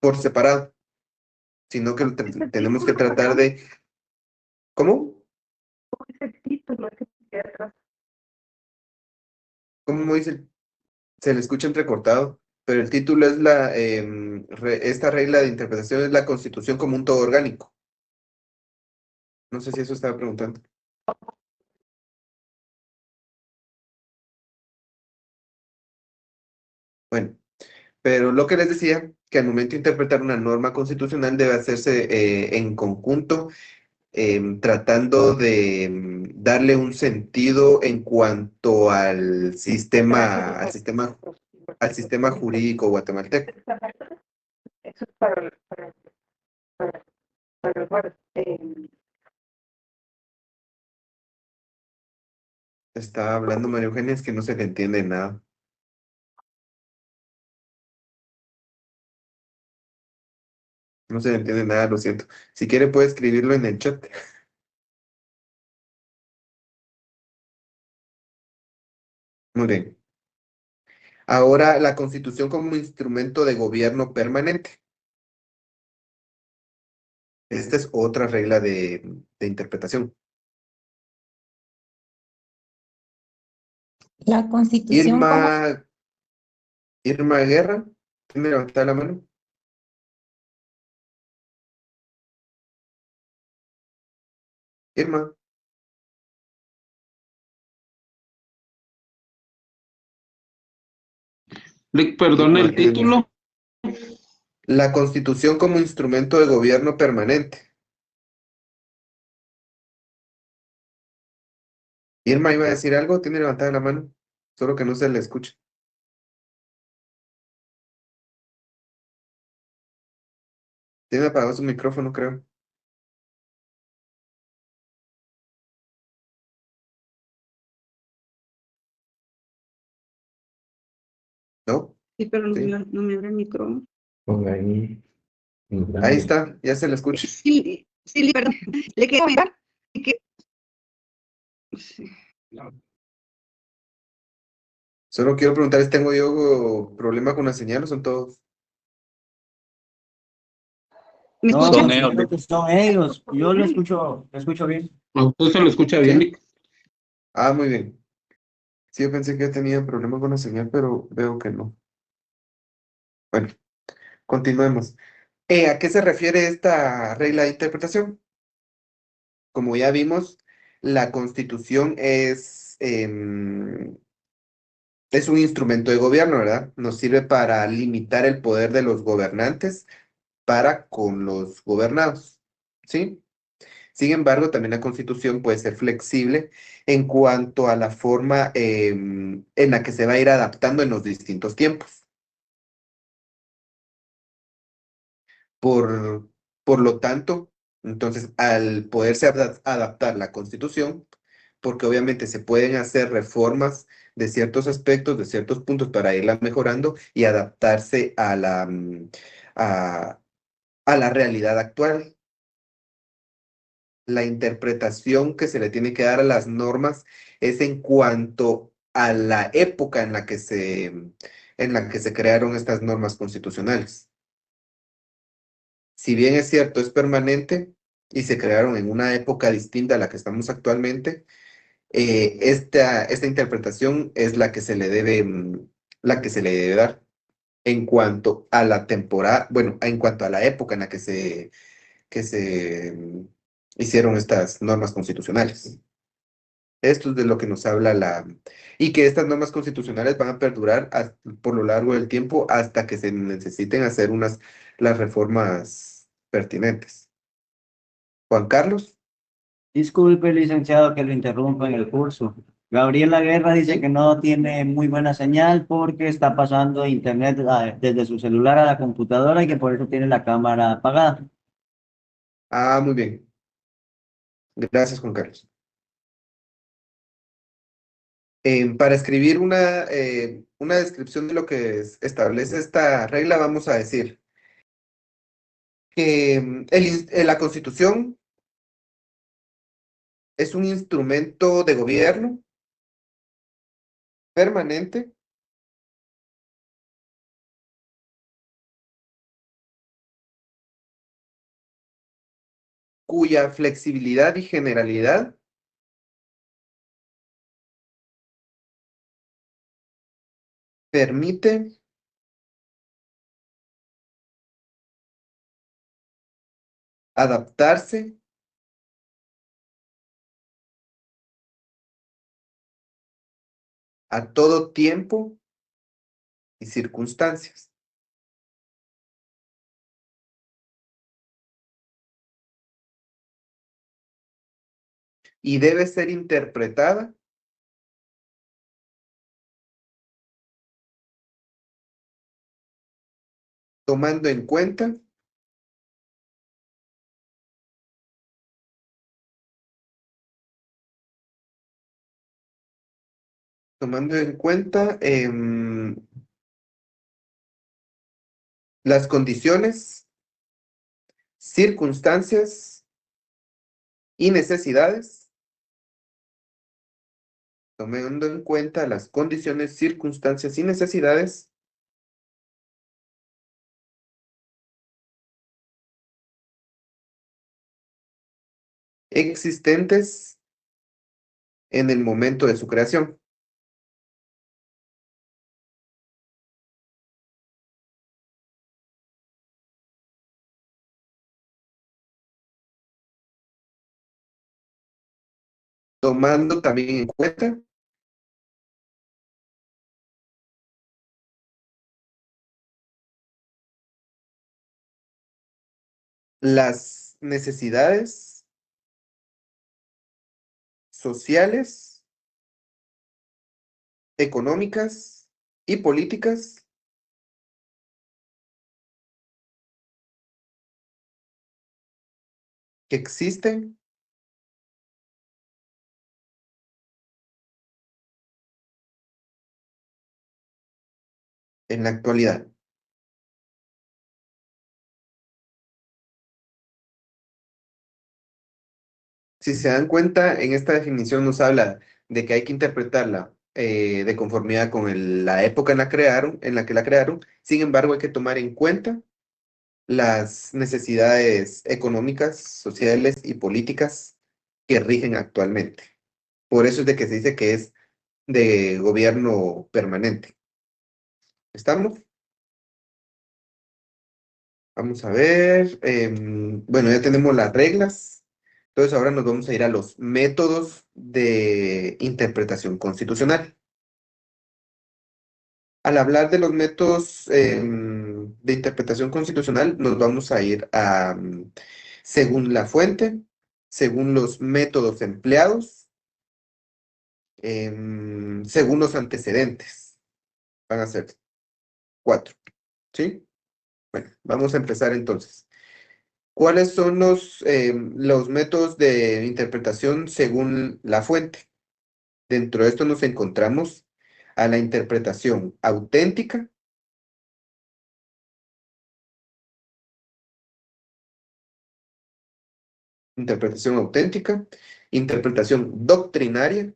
por separado, sino que tenemos que tratar de... ¿Cómo? El título que atrás. ¿Cómo dice? Se le escucha entrecortado, pero el título es esta regla de interpretación es la Constitución como un todo orgánico. No sé si eso estaba preguntando. Bueno, pero lo que les decía, que al momento de interpretar una norma constitucional debe hacerse en conjunto, tratando de darle un sentido en cuanto al sistema jurídico guatemalteco. Eso es para, para, Estaba hablando María Eugenia, es que no se le entiende nada. No se le entiende nada, lo siento. Si quiere puede escribirlo en el chat. Muy bien. Ahora, la Constitución como instrumento de gobierno permanente. Esta es otra regla de interpretación. La Constitución como Irma, Irma Guerra, ¿tiene levantada la mano? Irma, Perdón, Irma el Guerra. título. La Constitución como instrumento de gobierno permanente. Irma iba a decir algo, tiene levantada la mano, solo que no se le escucha. Tiene apagado su micrófono, creo. ¿No? Sí, pero no Sí. no me abre el micrófono. Ponga ahí. Ahí está, ya se le escucha. Sí, sí, perdón. Le quiero comentar que sí. Solo quiero preguntar, ¿tengo yo problema con la señal o son todos? ¿Me No, escuchan? Son ellos. considero que son ellos. Yo lo escucho bien. ¿A usted se lo escucha bien, ¿Sí? Nick? Ah, muy bien. Sí, yo pensé que tenía problema con la señal, pero veo que no. Bueno, continuemos. ¿A qué se refiere esta regla de interpretación? Como ya vimos, la Constitución es un instrumento de gobierno, ¿verdad? Nos sirve para limitar el poder de los gobernantes para con los gobernados, ¿sí? Sin embargo, también la Constitución puede ser flexible en cuanto a la forma en la que se va a ir adaptando en los distintos tiempos. Por, por lo tanto, entonces, al poderse adaptar la Constitución, porque obviamente se pueden hacer reformas de ciertos aspectos, de ciertos puntos para irla mejorando y adaptarse a, a la realidad actual. La interpretación que se le tiene que dar a las normas es en cuanto a la época en la que se crearon estas normas constitucionales. Si bien es cierto, es permanente y se crearon en una época distinta a la que estamos actualmente, esta interpretación es la que se le debe dar en cuanto a la temporada, bueno, en cuanto a la época en la que se hicieron estas normas constitucionales. Esto es de lo que nos habla y que estas normas constitucionales van a perdurar por lo largo del tiempo hasta que se necesiten hacer las reformas pertinentes. Juan Carlos, Disculpe, licenciado, que lo interrumpa en el curso. Gabriela Guerra dice ¿sí? que no tiene muy buena señal porque está pasando internet desde su celular a la computadora y que por eso tiene la cámara apagada. Ah, muy bien. Gracias, Juan Carlos. Para escribir una descripción de lo que establece esta regla, vamos a decir que la Constitución es un instrumento de gobierno permanente cuya flexibilidad y generalidad permite adaptarse a todo tiempo y circunstancias. Y debe ser interpretada tomando en cuenta las condiciones, circunstancias y necesidades, tomando en cuenta las condiciones, circunstancias y necesidades existentes en el momento de su creación. Tomando también en cuenta las necesidades sociales, económicas y políticas que existen en la actualidad. Si se dan cuenta, en esta definición nos habla de que hay que interpretarla de conformidad con la época en la que la crearon. Sin embargo, hay que tomar en cuenta las necesidades económicas, sociales y políticas que rigen actualmente. Por eso es de que se dice que es de gobierno permanente. ¿Estamos? Vamos a ver. Bueno, ya tenemos las reglas. Entonces ahora nos vamos a ir a los métodos de interpretación constitucional. Al hablar de los métodos de interpretación constitucional, nos vamos a ir a, según la fuente, según los métodos empleados, según los antecedentes. Van a ser 4, ¿sí? Bueno, vamos a empezar entonces. ¿Cuáles son los métodos de interpretación según la fuente? Dentro de esto nos encontramos a la interpretación auténtica, interpretación doctrinaria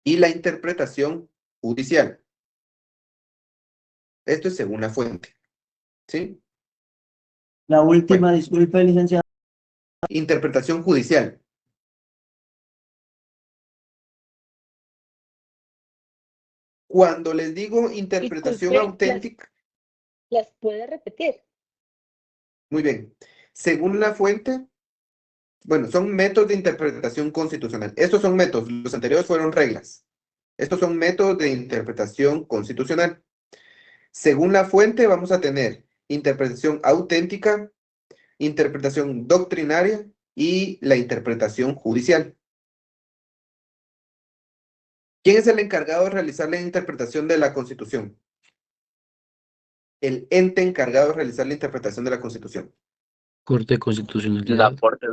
y la interpretación judicial. Esto es según la fuente, ¿sí? La última, Bueno, disculpe, licenciado. interpretación judicial. Cuando les digo interpretación Disculpe, auténtica, ¿las puede repetir? muy bien, según la fuente, bueno, son métodos de interpretación constitucional. Estos son métodos, los anteriores fueron reglas. Estos son métodos de interpretación constitucional. Según la fuente, vamos a tener interpretación auténtica, interpretación doctrinaria y la interpretación judicial. ¿Quién es el encargado de realizar la interpretación de la Constitución? El ente encargado de realizar la interpretación de la Constitución. Corte La Constitucionalidad. Corte.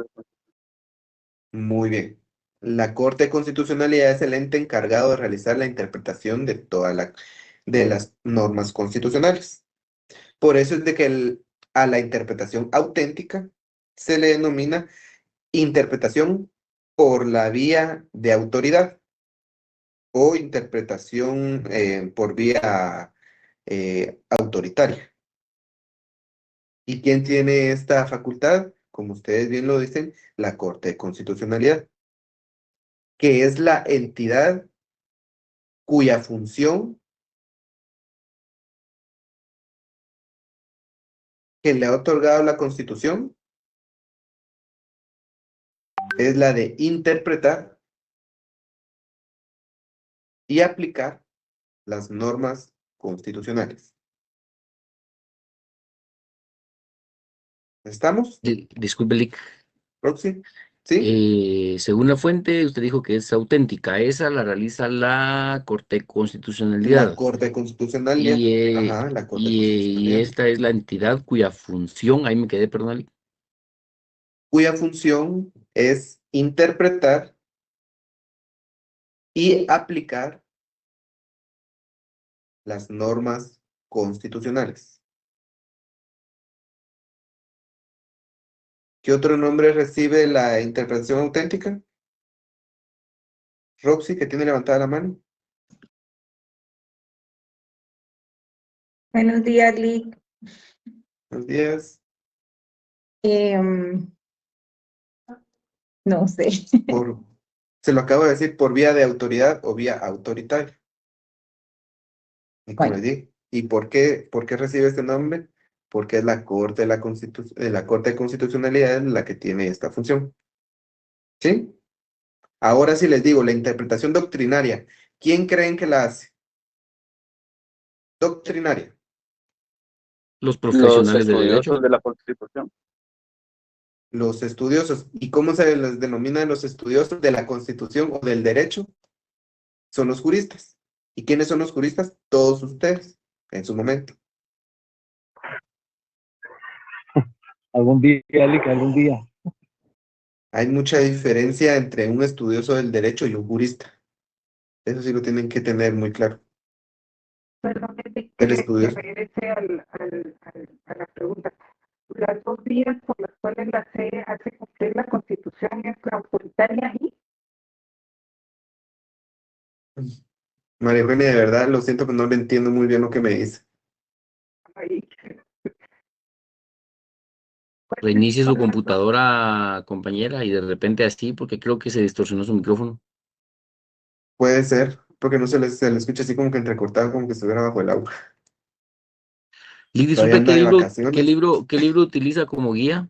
Muy bien. La Corte de Constitucionalidad es el ente encargado de realizar la interpretación de de las normas constitucionales. Por eso es de que a la interpretación auténtica se le denomina interpretación por la vía de autoridad o interpretación por vía autoritaria. ¿Y quién tiene esta facultad? Como ustedes bien lo dicen, la Corte de Constitucionalidad, que es la entidad cuya función que le ha otorgado la Constitución es la de interpretar y aplicar las normas constitucionales. ¿Estamos, Disculpe, Lick. Roxy? ¿Sí? Según la fuente, usted dijo que es auténtica. Esa la realiza la Corte de La Constitucionalidad. Corte de Constitucionalidad. Ajá, la Corte de Y Constitucionalidad. esta es la entidad cuya función, ahí me quedé, perdón, Lick. Cuya función es interpretar y aplicar las normas constitucionales. ¿Qué otro nombre recibe la interpretación auténtica? Roxy, que tiene levantada la mano. Buenos días, Lick. Buenos días. No sé. Se lo acabo de decir, por vía de autoridad o vía autoritaria. Y como Bueno. les dije, ¿y por qué recibe este nombre? Porque es la Corte de la Corte de Constitucionalidad la que tiene esta función. ¿Sí? Ahora sí les digo, la interpretación doctrinaria, ¿quién creen que la hace? Doctrinaria. Los Los profesionales del derecho. estudiosos de la Constitución. Los estudiosos. ¿Y cómo se les denomina los estudiosos de la Constitución o del derecho? Son los juristas. ¿Y quiénes son los juristas? Todos ustedes, en su momento. Algún día, Lick, algún día. Hay mucha diferencia entre un estudioso del derecho y un jurista. Eso sí lo tienen que tener muy claro. Perdón, El estudio. regrese a la pregunta. Las dos vías por las cuales la CE hace cumplir la Constitución es la autoritaria y María Eugenia, de verdad, lo siento, pero no le entiendo muy bien lo que me dice. ahí. Reinicie su computadora, compañera, y de repente así, porque creo que se distorsionó su micrófono. Puede ser, porque no se le escucha así como que entrecortado, como que estuviera bajo el agua. Lick, Todavía disculpe, anda de vacaciones. ¿qué libro utiliza como guía?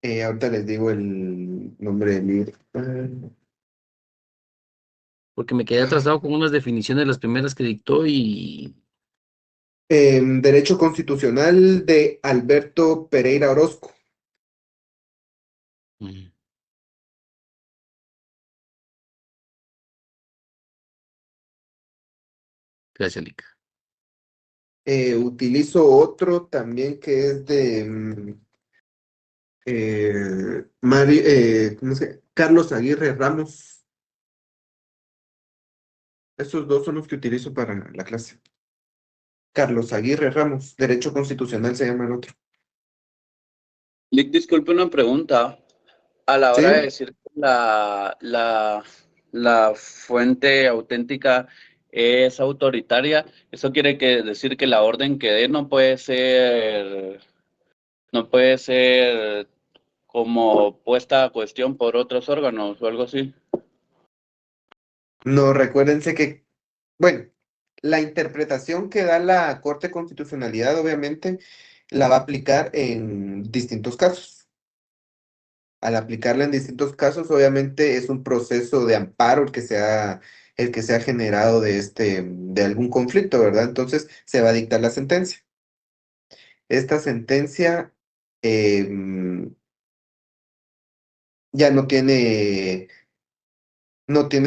Ahorita les digo el nombre del libro. Porque me quedé atrasado con unas definiciones, las primeras que dictó y... Derecho Constitucional de Alberto Pereira Orozco. Mm. Gracias, Lick. Utilizo otro también que es de ¿cómo se llama? Carlos Aguirre Ramos. Estos dos son los que utilizo para la clase. Carlos Aguirre Ramos, Derecho Constitucional se llama el otro. Lick, disculpe una pregunta. A la hora de ¿Sí? decir que la fuente auténtica es autoritaria, ¿eso quiere decir que la orden que dé no puede ser como puesta a cuestión por otros órganos o algo así? No, recuérdense que, bueno, la interpretación que da la Corte de Constitucionalidad obviamente la va a aplicar en distintos casos. Al aplicarla en distintos casos, obviamente es un proceso de amparo el que se ha generado de algún conflicto, ¿verdad? Entonces se va a dictar la sentencia. Esta sentencia ya no tiene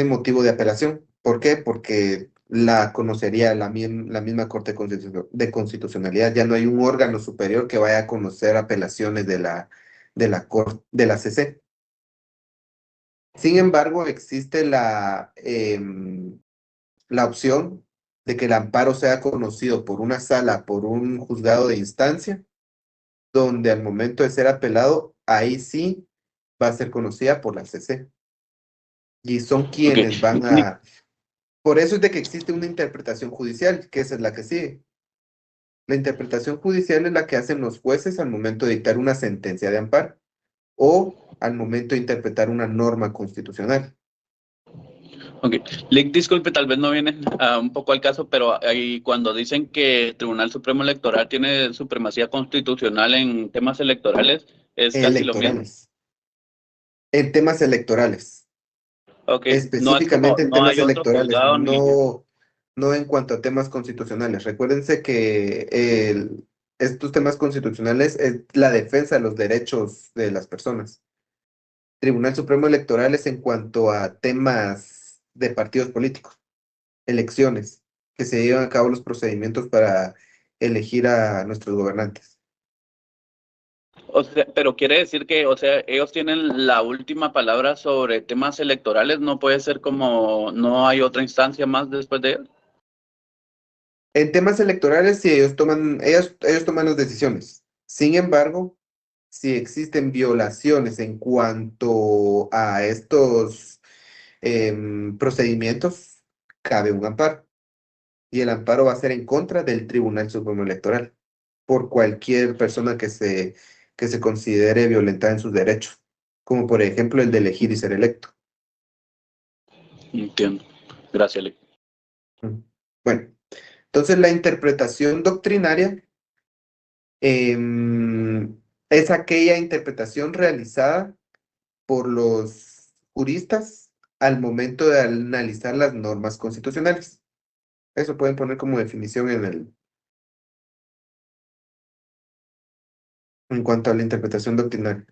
motivo de apelación. ¿Por qué? Porque la conocería la misma Corte de Constitucionalidad. Ya no hay un órgano superior que vaya a conocer apelaciones de la CC. Sin embargo, existe la opción de que el amparo sea conocido por una sala, por un juzgado de instancia, donde al momento de ser apelado, ahí sí va a ser conocida por la CC. Y son quienes van a... Por eso es de que existe una interpretación judicial, que esa es la que sigue. La interpretación judicial es la que hacen los jueces al momento de dictar una sentencia de amparo o al momento de interpretar una norma constitucional. Ok, Lick, disculpe, tal vez no viene un poco al caso, pero ahí cuando dicen que el Tribunal Supremo Electoral tiene supremacía constitucional en temas electorales, es casi lo mismo. Electorales. En temas electorales. Ok, no es como, Específicamente en no temas hay otro electorales, juzgado ni... no en cuanto a temas constitucionales. Recuérdense que estos temas constitucionales es la defensa de los derechos de las personas. Tribunal Supremo Electoral es en cuanto a temas de partidos políticos, elecciones, que se llevan a cabo los procedimientos para elegir a nuestros gobernantes. O sea, pero quiere decir que, o sea, ellos tienen la última palabra sobre temas electorales, no puede ser como, no hay otra instancia más después de ellos. En temas electorales, sí, ellos toman las decisiones. Sin embargo, si existen violaciones en cuanto a estos procedimientos, cabe un amparo. Y el amparo va a ser en contra del Tribunal Supremo Electoral por cualquier persona que se considere violentada en sus derechos, como por ejemplo el de elegir y ser electo. Entiendo. Gracias, Lick. Bueno, entonces la interpretación doctrinaria es aquella interpretación realizada por los juristas al momento de analizar las normas constitucionales. Eso pueden poner como definición en cuanto a la interpretación doctrinaria.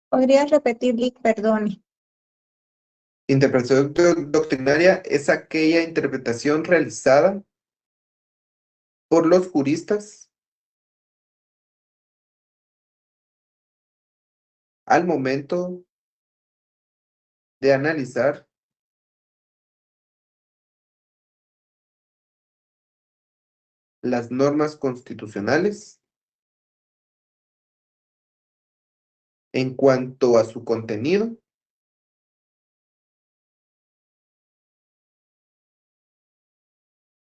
¿Podrías repetir, Lick? Perdone. Interpretación doctrinaria es aquella interpretación realizada por los juristas al momento de analizar las normas constitucionales en cuanto a su contenido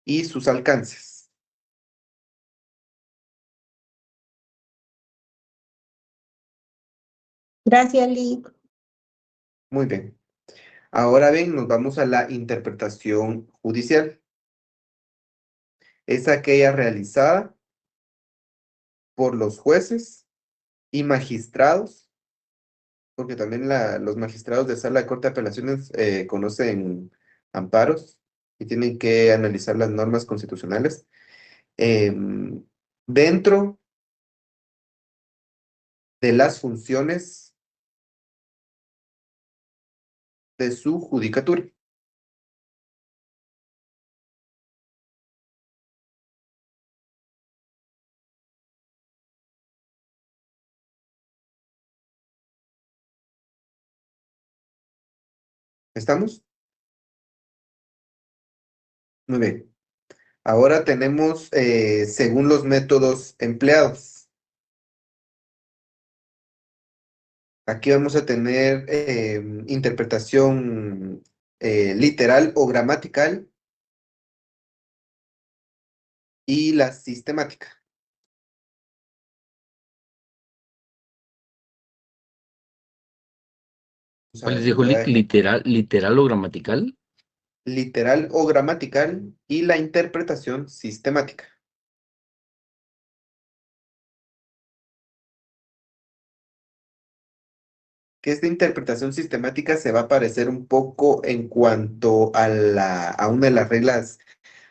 y sus alcances. Gracias, Lick. Muy bien. Ahora bien, nos vamos a la interpretación judicial. Es aquella realizada por los jueces y magistrados, porque también los magistrados de sala de corte de apelaciones conocen amparos y tienen que analizar las normas constitucionales dentro de las funciones de su judicatura. ¿Estamos? Muy bien. Ahora tenemos según los métodos empleados. Aquí vamos a tener interpretación literal o gramatical y la sistemática. Vamos a ¿Cuál ver, les les dijo voy a Lick? ¿Literal o gramatical? literal o gramatical y la interpretación sistemática. Que esta interpretación sistemática se va a parecer un poco en cuanto a una de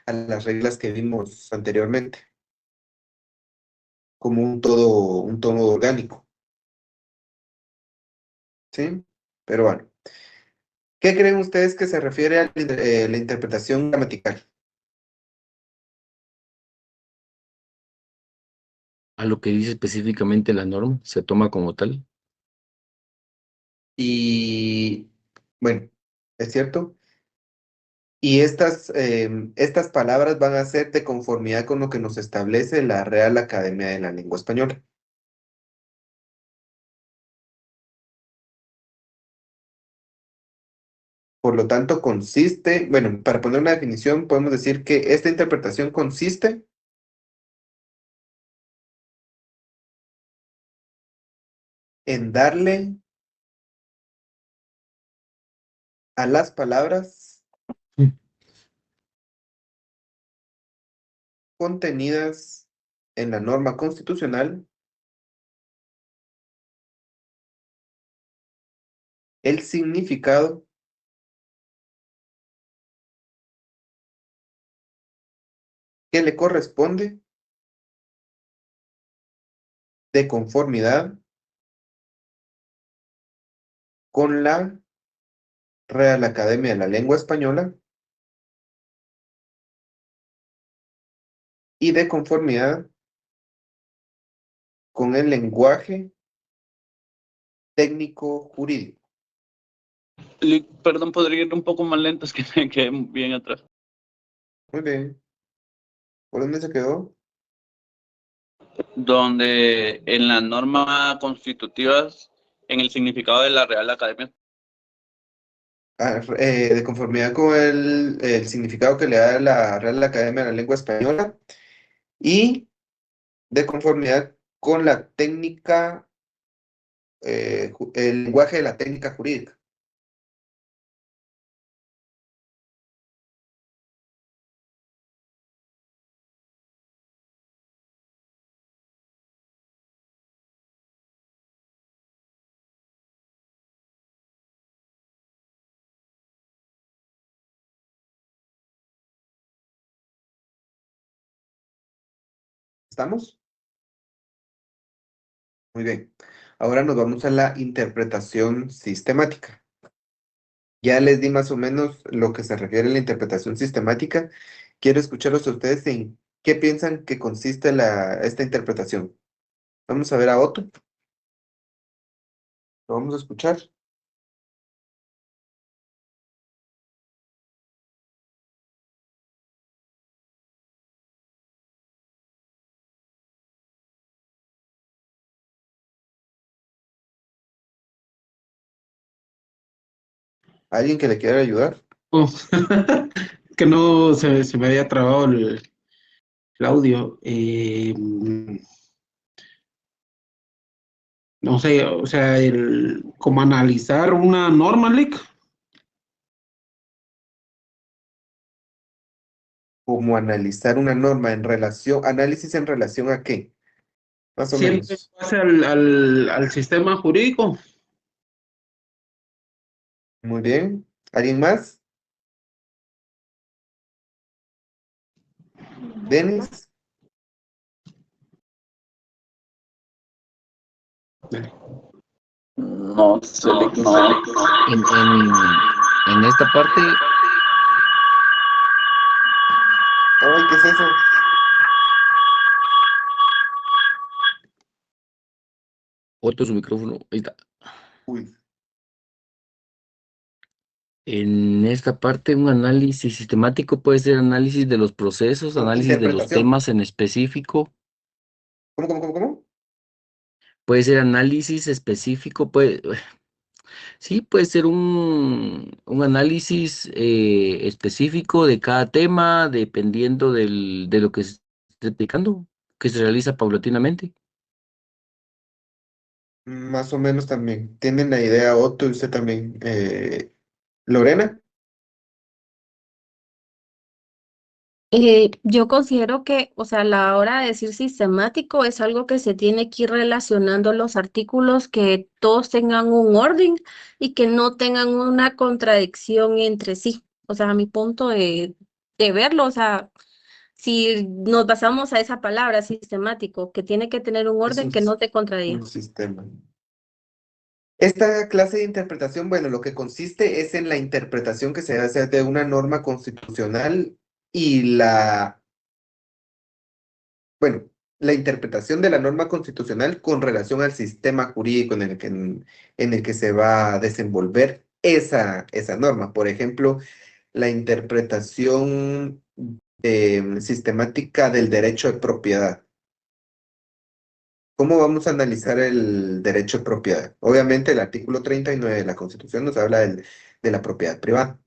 a las reglas que vimos anteriormente, como un todo orgánico, ¿sí? Pero bueno, ¿qué creen ustedes que se refiere a la interpretación gramatical? A lo que dice específicamente la norma, se toma como tal. Y bueno, es cierto. Y estas palabras van a ser de conformidad con lo que nos establece la Real Academia de la Lengua Española. Por lo tanto, consiste, bueno, para poner una definición, podemos decir que esta interpretación consiste en darle a las palabras contenidas en la norma constitucional el significado que le corresponde de conformidad con la Real Academia de la Lengua Española y de conformidad con el lenguaje técnico jurídico. Lick, perdón, podría ir un poco más lento, es que me quedé bien atrás. Muy bien. ¿Por dónde se quedó? Donde en las normas constitutivas, en el significado de la Real Academia. De conformidad con el significado que le da la Real Academia de la Lengua Española y de conformidad con la técnica, el lenguaje de la técnica jurídica. ¿Estamos? Muy bien. Ahora nos vamos a la interpretación sistemática. Ya les di más o menos lo que se refiere a la interpretación sistemática. Quiero escucharlos a ustedes en qué piensan que consiste esta interpretación. Vamos a ver a Otto. Lo vamos a escuchar. ¿Alguien que le quiera ayudar? Oh, que no se me había trabado el audio. No sé, o sea, como analizar una norma, Lick. Como analizar una norma en relación, análisis en relación a qué, más o Siempre menos. pasa al sistema jurídico. Muy bien. ¿Alguien más? ¿Denis? No sé, Lick, no. En esta parte, Ay, ¿qué es eso? otro su micrófono, ahí está. Uy, En esta parte, un análisis sistemático puede ser análisis de los procesos, análisis de los interpretación. temas en específico, ¿Cómo? puede ser análisis específico, sí, puede ser un análisis específico de cada tema, dependiendo de lo que se esté aplicando, que se realiza paulatinamente. Más o menos también. ¿Tienen la idea Otto y usted también? ¿Lorena? Yo considero que, o sea, a la hora de decir sistemático es algo que se tiene que ir relacionando los artículos, que todos tengan un orden y que no tengan una contradicción entre sí. O sea, a mi punto de verlo, o sea, si nos basamos a esa palabra sistemático, que tiene que tener un Es orden que no te contradiga. un sistema. Esta clase de interpretación, bueno, lo que consiste es en la interpretación que se hace de una norma constitucional y bueno, la interpretación de la norma constitucional con relación al sistema jurídico en el que se va a desenvolver esa norma. Por ejemplo, la interpretación sistemática del derecho de propiedad. ¿Cómo vamos a analizar el derecho de propiedad? Obviamente, el artículo 39 de la Constitución nos habla de la propiedad privada,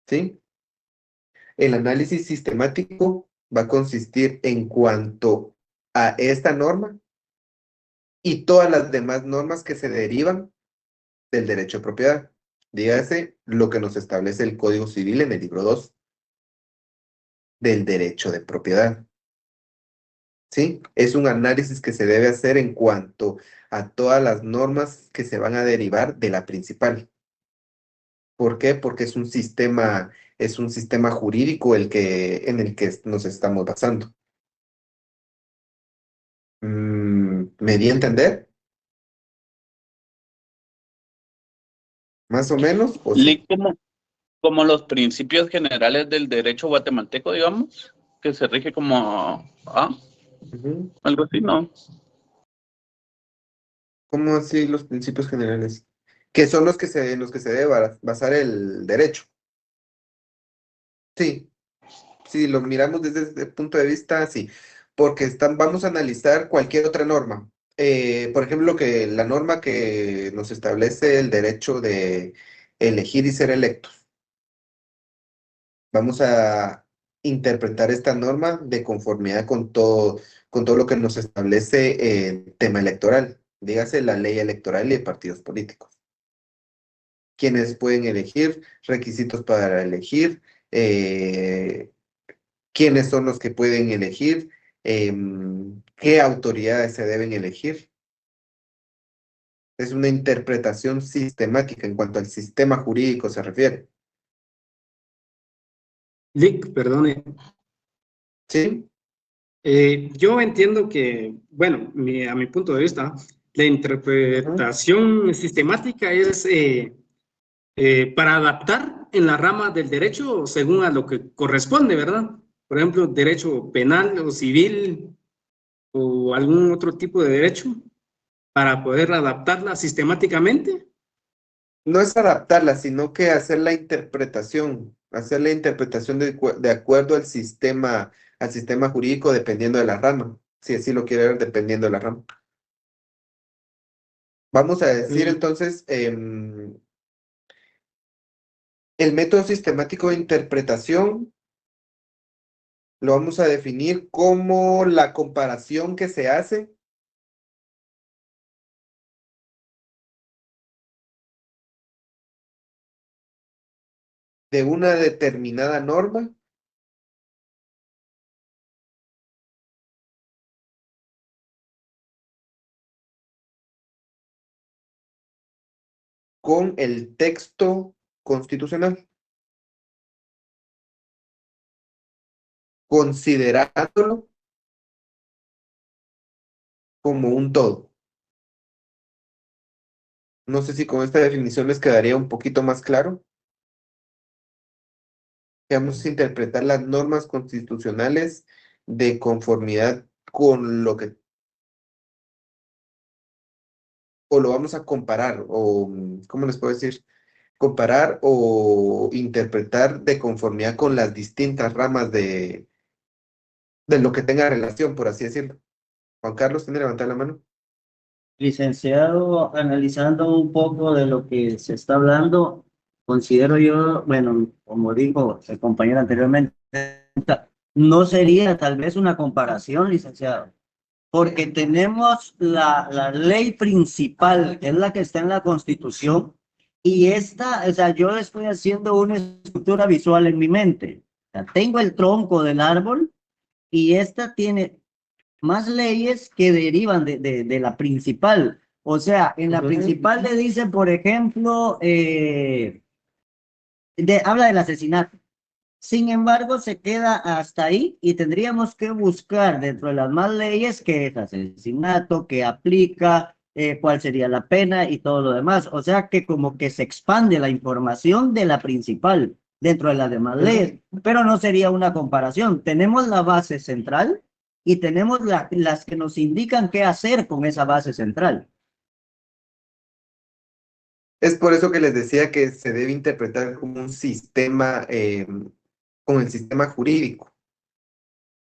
¿sí? El análisis sistemático va a consistir en cuanto a esta norma y todas las demás normas que se derivan del derecho de propiedad. Dígase lo que nos establece el Código Civil en el libro 2 del derecho de propiedad. ¿Sí? Es un análisis que se debe hacer en cuanto a todas las normas que se van a derivar de la principal. ¿Por qué? Porque es un sistema jurídico en el que nos estamos basando. ¿Me di a entender? ¿Más o menos? ¿O sí? Lic, como los principios generales del derecho guatemalteco, digamos, que se rige como Ujú. algo así, ¿no? ¿Cómo así los principios generales? Que son en los que se debe basar el derecho. Sí, si lo miramos desde ese punto de vista, sí, porque vamos a analizar cualquier otra norma. Por ejemplo, que la norma que nos establece el derecho de elegir y ser electos. Vamos a interpretar esta norma de conformidad con todo lo que nos establece el tema electoral, dígase la ley electoral y de partidos políticos. Quienes pueden elegir, requisitos para elegir, quiénes son los que pueden elegir, qué autoridades se deben elegir. Es una interpretación sistemática en cuanto al sistema jurídico se refiere. Lick, perdone. ¿Sí? Yo entiendo que, bueno, a mi punto de vista, la interpretación sistemática es para adaptar en la rama del derecho según a lo que corresponde, ¿verdad? Por ejemplo, derecho penal o civil o algún otro tipo de derecho para poder adaptarla sistemáticamente. No es adaptarla, sino que hacer la interpretación de acuerdo al sistema jurídico dependiendo de la rama, si así lo quiere ver, dependiendo de la rama. Vamos a decir entonces, el método sistemático de interpretación lo vamos a definir como la comparación que se hace de una determinada norma con el texto constitucional, considerándolo como un todo. No sé si con esta definición les quedaría un poquito más claro. Vamos a interpretar las normas constitucionales de conformidad con lo que, o lo vamos a comparar, o, ¿cómo les puedo decir? Comparar o interpretar de conformidad con las distintas ramas de lo que tenga relación, por así decirlo. Juan Carlos, ¿tiene que levantar la mano? Licenciado, analizando un poco de lo que se está hablando, considero yo, bueno, como dijo el compañero anteriormente, no sería tal vez una comparación, licenciado, porque tenemos la ley principal, que es la que está en la Constitución, y esta, o sea, yo estoy haciendo una estructura visual en mi mente. O sea, tengo el tronco del árbol y esta tiene más leyes que derivan de la principal. O sea, en la principal le dice, por ejemplo, habla del asesinato. Sin embargo, se queda hasta ahí y tendríamos que buscar dentro de las más leyes qué es asesinato, qué aplica, cuál sería la pena y todo lo demás. O sea que como que se expande la información de la principal dentro de las demás leyes, pero no sería una comparación. Tenemos la base central y tenemos las que nos indican qué hacer con esa base central. Es por eso que les decía que se debe interpretar como un sistema, con el sistema jurídico,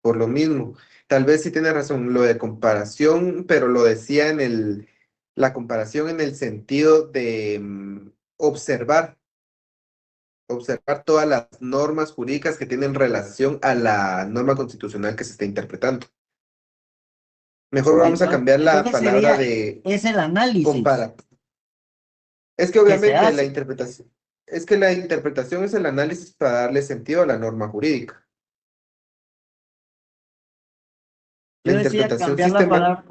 por lo mismo. Tal vez sí tiene razón lo de comparación, pero lo decía la comparación en el sentido de observar todas las normas jurídicas que tienen relación a la norma constitucional que se está interpretando. Mejor vamos a cambiar la Entonces palabra sería, de es el análisis comparar. Es que que se obviamente la hace. interpretación, es que la interpretación es el análisis para darle sentido a la norma jurídica. La Yo decía interpretación cambiar la palabra.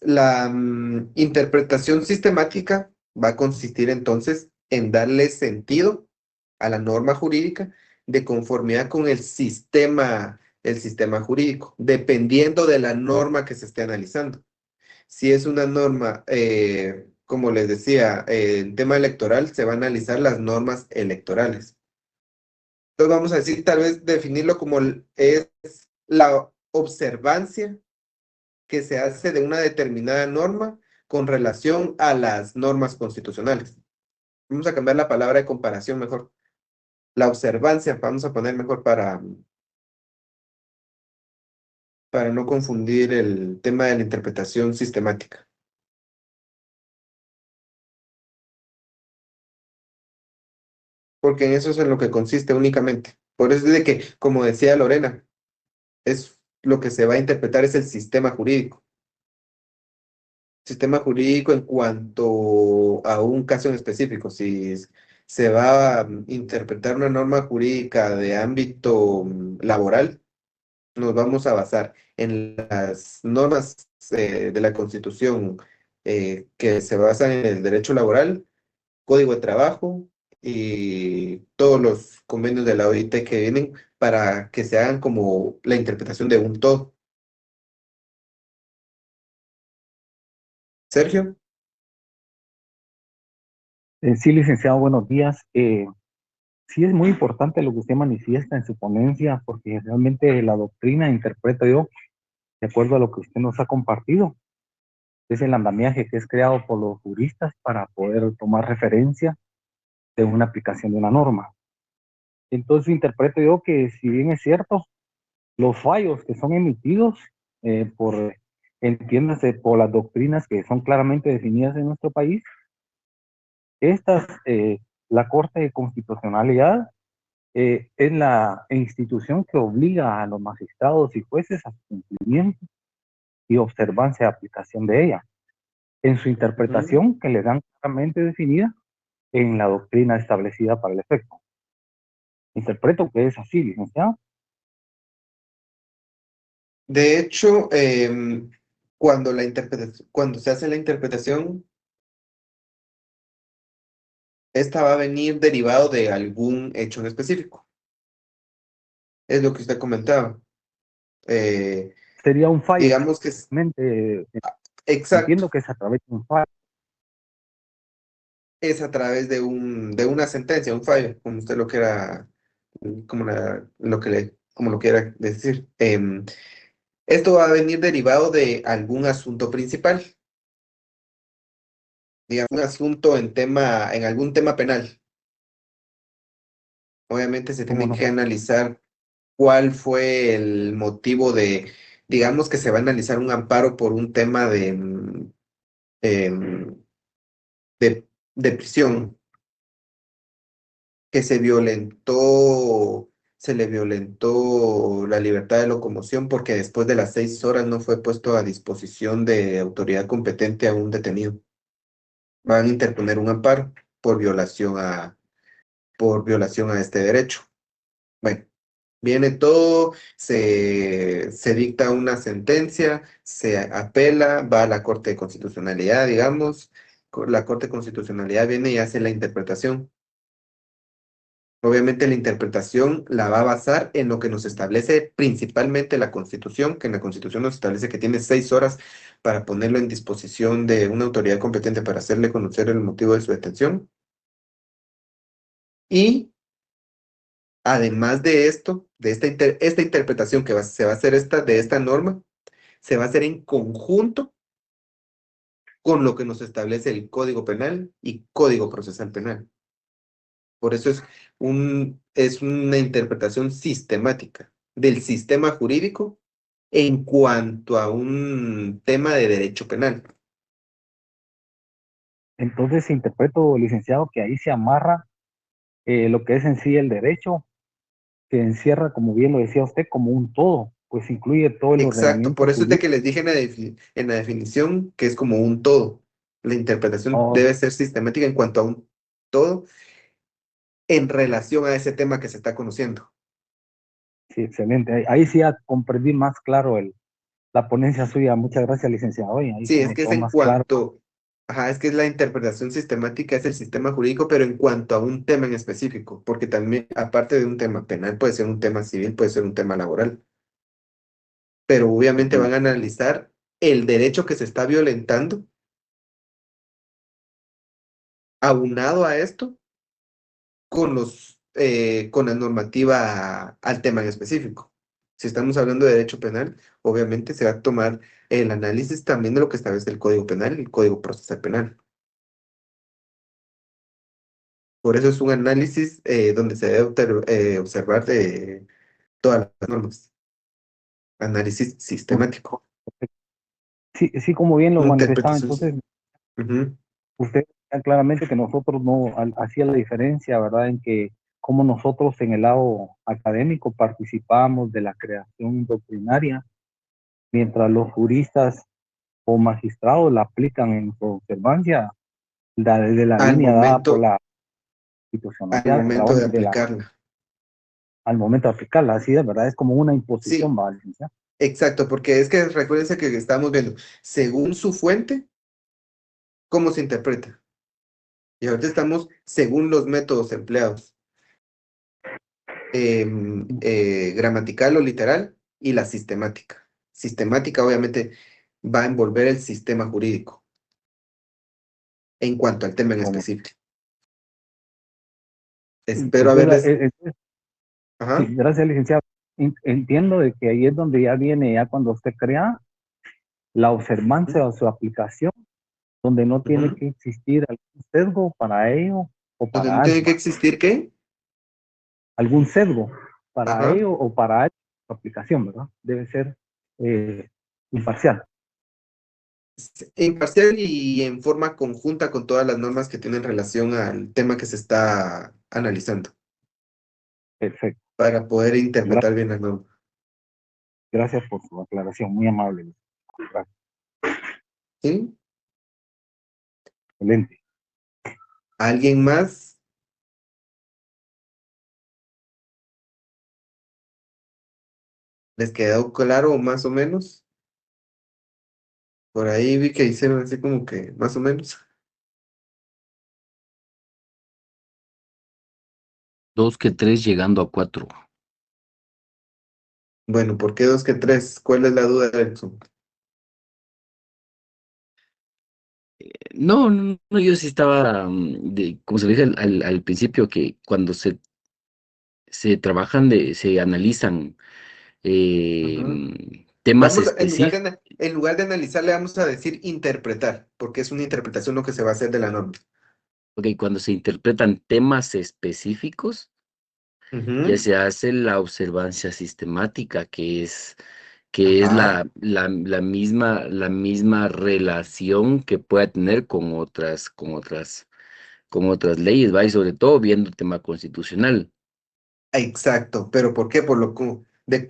La interpretación sistemática va a consistir entonces en darle sentido a la norma jurídica de conformidad con el sistema jurídico, dependiendo de la norma que se esté analizando. Si es una norma, como les decía, el tema electoral, se va a analizar las normas electorales. Entonces vamos a decir, tal vez definirlo como es la observancia que se hace de una determinada norma con relación a las normas constitucionales. Vamos a cambiar la palabra de comparación mejor. La observancia, vamos a poner mejor para no confundir el tema de la interpretación sistemática. Porque en eso es en lo que consiste únicamente. Por eso es de que, como decía Lorena, es lo que se va a interpretar es el sistema jurídico. Sistema jurídico en cuanto a un caso en específico. Si se va a interpretar una norma jurídica de ámbito laboral, nos vamos a basar en las normas de la Constitución que se basan en el derecho laboral, Código de Trabajo y todos los convenios de la OIT que vienen para que se hagan como la interpretación de un todo. Sergio. Sí, licenciado, buenos días. Sí es muy importante lo que usted manifiesta en su ponencia, porque realmente la doctrina, interpreto yo, de acuerdo a lo que usted nos ha compartido, es el andamiaje que es creado por los juristas para poder tomar referencia de una aplicación de una norma. Entonces interpreto yo que, si bien es cierto, los fallos que son emitidos entiéndase, por las doctrinas que son claramente definidas en nuestro país, estas, la Corte de Constitucionalidad es la institución que obliga a los magistrados y jueces a su cumplimiento y observancia de aplicación de ella, en su interpretación que le dan claramente definida en la doctrina establecida para el efecto. Interpreto que es así, licenciado. De hecho, cuando se hace la interpretación, esta va a venir derivado de algún hecho en específico. Es lo que usted comentaba. Sería un fallo. Digamos que es... Exacto. Entiendo que es a través de un fallo. Es a través de una sentencia, un fallo, como usted lo quiera, como lo quiera decir. Esto va a venir derivado de algún asunto principal. Digamos, un asunto en algún tema penal. Obviamente se tiene que analizar cuál fue el motivo digamos que se va a analizar un amparo por un tema de prisión, que se le violentó la libertad de locomoción porque después de las 6 horas no fue puesto a disposición de autoridad competente a un detenido. Van a interponer un amparo por violación a este derecho. Bueno, viene todo, se dicta una sentencia, se apela, va a la Corte de Constitucionalidad, digamos, la Corte de Constitucionalidad viene y hace la interpretación. Obviamente la interpretación la va a basar en lo que nos establece principalmente la Constitución, que en la Constitución nos establece que tiene 6 horas para ponerlo en disposición de una autoridad competente para hacerle conocer el motivo de su detención. Y además de esto, de esta interpretación que se va a hacer de esta norma, se va a hacer en conjunto con lo que nos establece el Código Penal y Código Procesal Penal. Por eso es una interpretación sistemática del sistema jurídico en cuanto a un tema de derecho penal. Entonces interpreto, licenciado, que ahí se amarra lo que es en sí el derecho, que encierra, como bien lo decía usted, como un todo. pues incluye todo el Exacto, ordenamiento por eso es de jurídico. que les dije en la definición que es como un todo. La interpretación Oh, debe ser sistemática en cuanto a un todo en relación a ese tema que se está conociendo. sí, excelente. Ahí sí ya comprendí más claro la ponencia suya. Muchas gracias, licenciado. Ahí Sí, sí es me que es quedó en más claro. cuanto, ajá, es que es la interpretación sistemática, es el sistema jurídico, pero en cuanto a un tema en específico, porque también, aparte de un tema penal, puede ser un tema civil, puede ser un tema laboral, pero obviamente Ujú. van a analizar el derecho que se está violentando, aunado a esto, con la normativa al tema en específico. Si estamos hablando de derecho penal, obviamente se va a tomar el análisis también de lo que establece el Código Penal y el Código Procesal Penal. Por eso es un análisis donde se debe observar de todas las normas. Análisis sistemático. Sí, sí, como bien lo manifestaba, Interpretación. entonces Ujú. usted vean claramente que nosotros no hacía la diferencia, ¿verdad? En que como nosotros en el lado académico participábamos de la creación doctrinaria, mientras los juristas o magistrados la aplican en su observancia, desde la Al línea dada por momento, la al institucionalidad, momento de aplicarla. al momento de aplicarla, así de verdad, es como una imposición, Sí, ¿va, licenciado? exacto, porque es que recuérdense que estamos viendo, según su fuente, cómo se interpreta. Y ahorita estamos según los métodos empleados, gramatical o literal, y la sistemática. Sistemática obviamente va a envolver el sistema jurídico en cuanto al tema en Como, específico. Espero entonces, haberles... sí, Ajá. gracias, licenciado. Entiendo de que ahí es donde ya viene, ya cuando usted crea la observancia Ujú, o su aplicación, donde no tiene ujú. que existir algún sesgo para ello o Donde para no tiene algo, que existir, ¿qué? algún sesgo para Ajá. ello o para algo, su aplicación, ¿verdad? Debe ser imparcial. Imparcial y en forma conjunta con todas las normas que tienen relación al tema que se está analizando, Perfecto. para poder Gra- interpretar bien las normas. Gracias por su aclaración, muy amable. Gracias. ¿Sí? Excelente. ¿Alguien más? ¿Les quedó claro o más o menos? Por ahí vi que hicieron así como que más o menos. 2 que 3 llegando a 4. Bueno, ¿por qué dos que tres? ¿Cuál es la duda de eso? No, no, no, yo sí estaba, como se le dije al principio, que cuando se trabajan, se analizan Ujú. temas Vamos, específicos, en lugar de analizar, le vamos a decir interpretar, porque es una interpretación lo que se va a hacer de la norma. cuando se interpretan temas específicos, ya Ujú. se hace la observancia sistemática, que es Ajá, la misma relación que pueda tener con otras leyes, ¿va? Y sobre todo viendo el tema constitucional. exacto. ¿Pero por qué?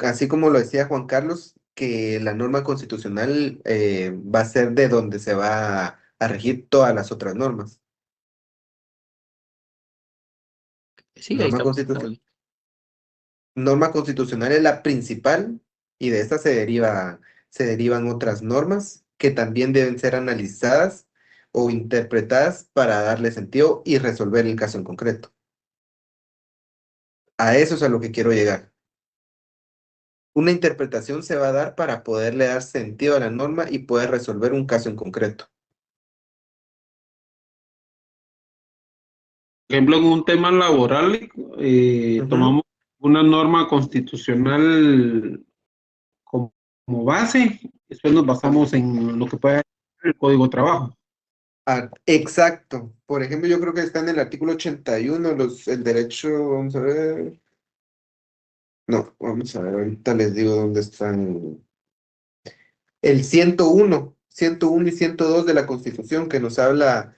Así como lo decía Juan Carlos, que la norma constitucional va a ser de donde se va a regir todas las otras normas. Sí, ahí Norma estamos. constitucional. Norma constitucional es la principal y de esta se derivan otras normas que también deben ser analizadas o interpretadas para darle sentido y resolver el caso en concreto. A eso es a lo que quiero llegar. Una interpretación se va a dar para poderle dar sentido a la norma y poder resolver un caso en concreto. Por ejemplo, en un tema laboral, Ujú. tomamos una norma constitucional como base, después nos basamos en lo que puede ser el Código de Trabajo. Exacto. Por ejemplo, yo creo que está en el artículo 81, el derecho, vamos a ver. No, vamos a ver, ahorita les digo dónde están. El 101 y 102 de la Constitución que nos habla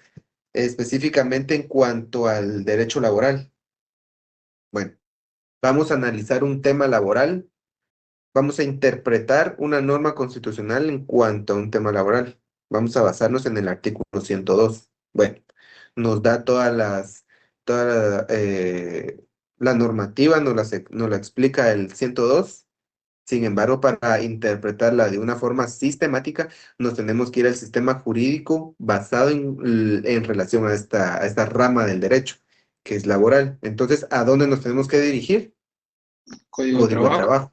específicamente en cuanto al derecho laboral. Bueno, vamos a analizar un tema laboral Vamos a interpretar una norma constitucional en cuanto a un tema laboral. Vamos a basarnos en el artículo 102. Bueno, nos da toda la normativa, nos la explica el 102. Sin embargo, para interpretarla de una forma sistemática, nos tenemos que ir al sistema jurídico basado en relación a esta rama del derecho, que es laboral. Entonces, ¿a dónde nos tenemos que dirigir? Código de Código de trabajo. trabajo.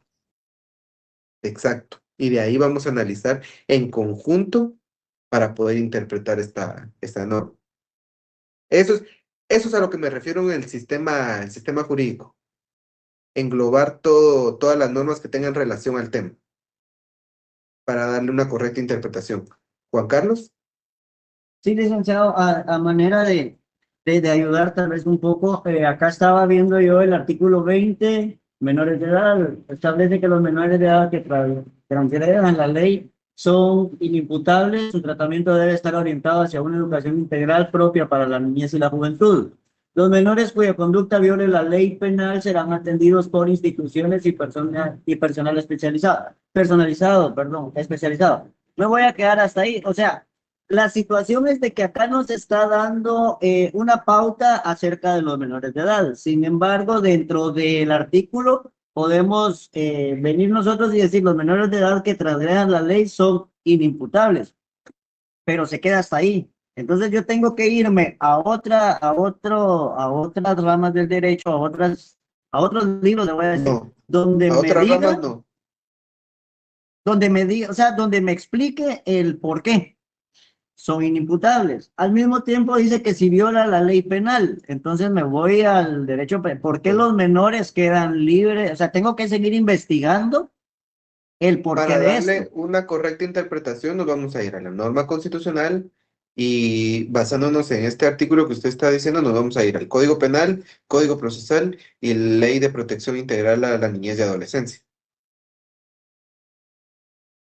Exacto. Y de ahí vamos a analizar en conjunto para poder interpretar esta norma. Eso es a lo que me refiero en el sistema jurídico. Englobar todas las normas que tengan relación al tema para darle una correcta interpretación. Juan Carlos. Sí, licenciado, a manera de ayudar tal vez un poco, acá estaba viendo yo el artículo 20, menores de edad, establece que los menores de edad que transgredan la ley son inimputables, su tratamiento debe estar orientado hacia una educación integral propia para la niñez y la juventud. Los menores cuya conducta viole la ley penal serán atendidos por instituciones y personal especializado. Me voy a quedar hasta ahí, o sea, la situación es de que acá nos está dando una pauta acerca de los menores de edad. Sin embargo, dentro del artículo podemos venir nosotros y decir los menores de edad que transgredan la ley son inimputables, pero se queda hasta ahí. Entonces yo tengo que irme a otras ramas del derecho, a otros libros, le voy a decir, No, donde a me otras ramas diga, no. o sea, donde me explique el por qué son inimputables. Al mismo tiempo dice que si viola la ley penal, entonces me voy al derecho, ¿por qué los menores quedan libres? O sea, tengo que seguir investigando el porqué Para de darle esto. una correcta interpretación, nos vamos a ir a la norma constitucional y basándonos en este artículo que usted está diciendo, nos vamos a ir al Código Penal, Código Procesal y Ley de Protección Integral a la Niñez y Adolescencia.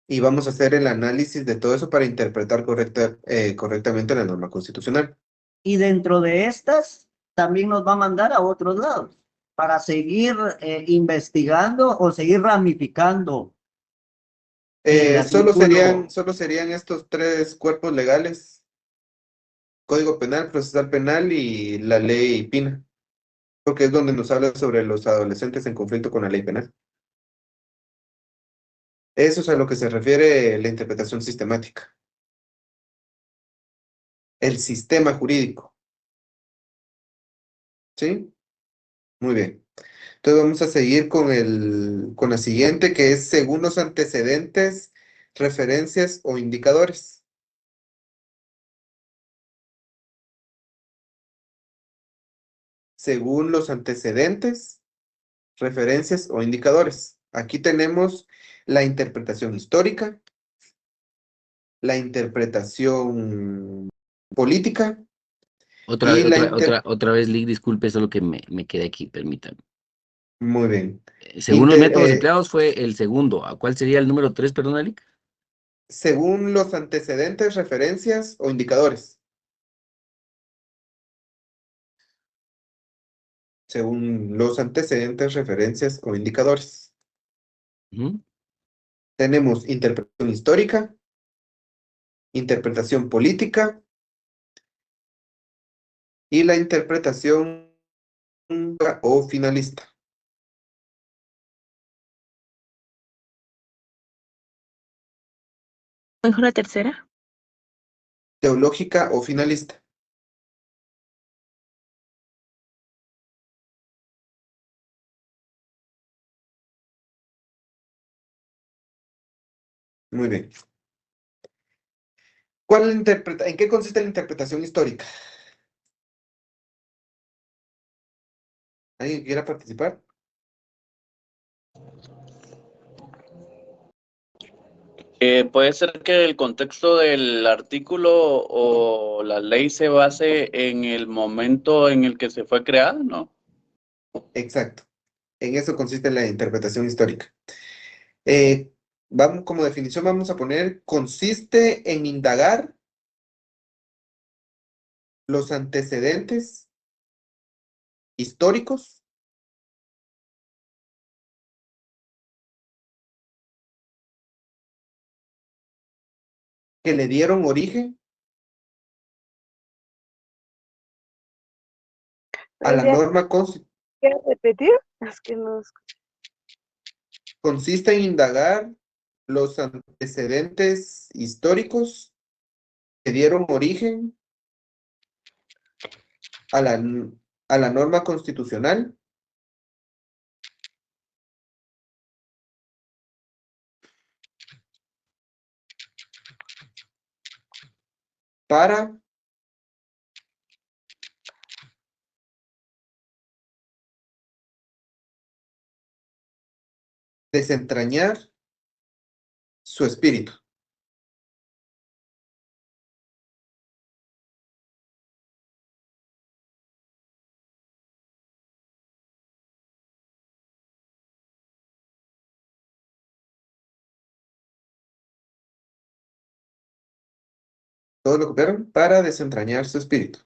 Y vamos a hacer el análisis de todo eso para interpretar correctamente la norma constitucional. Y dentro de estas, también nos va a mandar a otros lados para seguir investigando o seguir ramificando el artículo. Solo serían estos tres cuerpos legales: Código Penal, Procesal Penal y la Ley PINA, porque es donde nos habla sobre los adolescentes en conflicto con la ley penal. Eso es a lo que se refiere la interpretación sistemática. El sistema jurídico. ¿Sí? Muy bien. Entonces vamos a seguir con la siguiente, que es según los antecedentes, referencias o indicadores. Según los antecedentes, referencias o indicadores. Aquí tenemos la interpretación histórica, la interpretación política y Otra vez, Lick, disculpe, solo que me quedé aquí, permítame. Muy bien. Según los métodos empleados fue el segundo. ¿A cuál sería el número 3, perdón, Lick? Según los antecedentes, referencias o indicadores. Según los antecedentes, referencias o indicadores. Tenemos interpretación histórica, interpretación política y la interpretación o finalista. ¿Mejor la tercera? Teológica o finalista. Muy bien. ¿En qué consiste la interpretación histórica? ¿Alguien quiera participar? Puede ser que el contexto del artículo o la ley se base en el momento en el que se fue creada, ¿no? Exacto. En eso consiste la interpretación histórica. Como definición vamos a poner, consiste en indagar los antecedentes históricos que le dieron origen a la norma constitucional. ¿Quieres repetir? Es que no escuché. Consiste en indagar los antecedentes históricos que dieron origen a la norma constitucional para desentrañar su espíritu. ¿Todo lo copiaron? Para desentrañar su espíritu.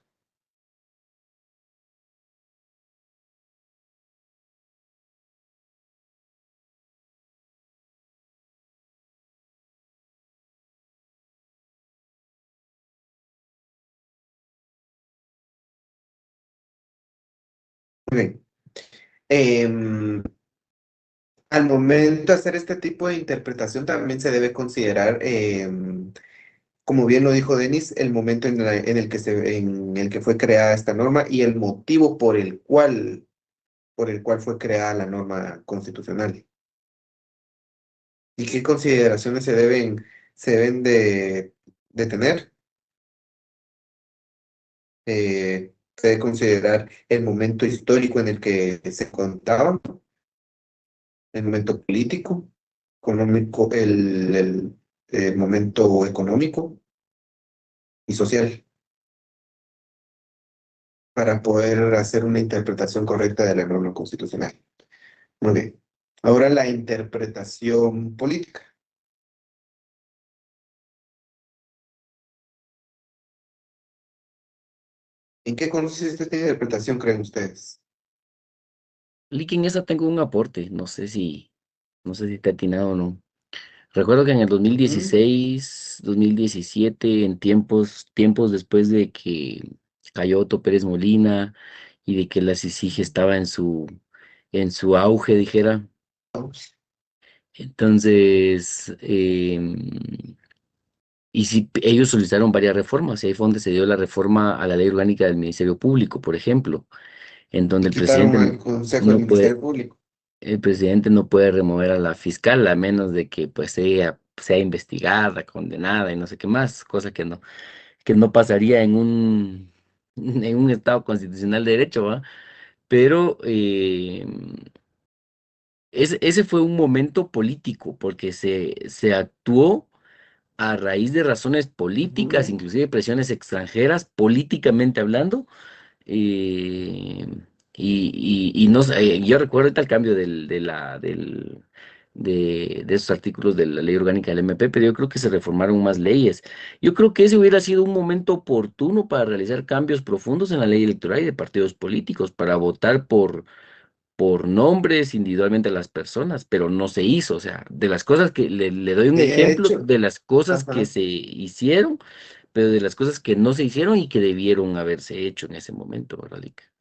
Muy bien. Al momento de hacer este tipo de interpretación también se debe considerar, como bien lo dijo Denis, el momento en el que fue creada esta norma y el motivo por el cual fue creada la norma constitucional. ¿Y qué consideraciones se deben de tener? Se debe considerar el momento histórico en el que se contaba, el momento político, económico, el momento económico y social, para poder hacer una interpretación correcta de la norma constitucional. Muy bien. Ahora la interpretación política. ¿En qué consiste esta interpretación, creen ustedes? Lick, en esa tengo un aporte, no sé si te ha atinado o no. Recuerdo que en el 2016, 2017, en tiempos después de que cayó Otto Pérez Molina y de que la CICIG estaba en su auge, dijera. Entonces, y sí, ellos solicitaron varias reformas, y ahí fue donde se dio la reforma a la ley orgánica del Ministerio Público, por ejemplo, en donde Quitaron al Consejo del Ministerio Público. el presidente no puede remover a la fiscal a menos de que pues sea investigada, condenada y no sé qué más, cosa que no pasaría en un Estado constitucional de derecho, ¿va? Pero ese fue un momento político, porque se actuó a raíz de razones políticas, inclusive presiones extranjeras, políticamente hablando, eh, y no sé, yo recuerdo ahorita el cambio de esos artículos de la ley orgánica del MP, pero yo creo que se reformaron más leyes. Yo creo que ese hubiera sido un momento oportuno para realizar cambios profundos en la ley electoral y de partidos políticos, para votar por nombres individualmente a las personas, pero no se hizo. O sea, de las cosas que le doy un De ejemplo hecho, de las cosas que ajá. se hicieron, pero de las cosas que no se hicieron y que debieron haberse hecho en ese momento, ¿verdad, Lick?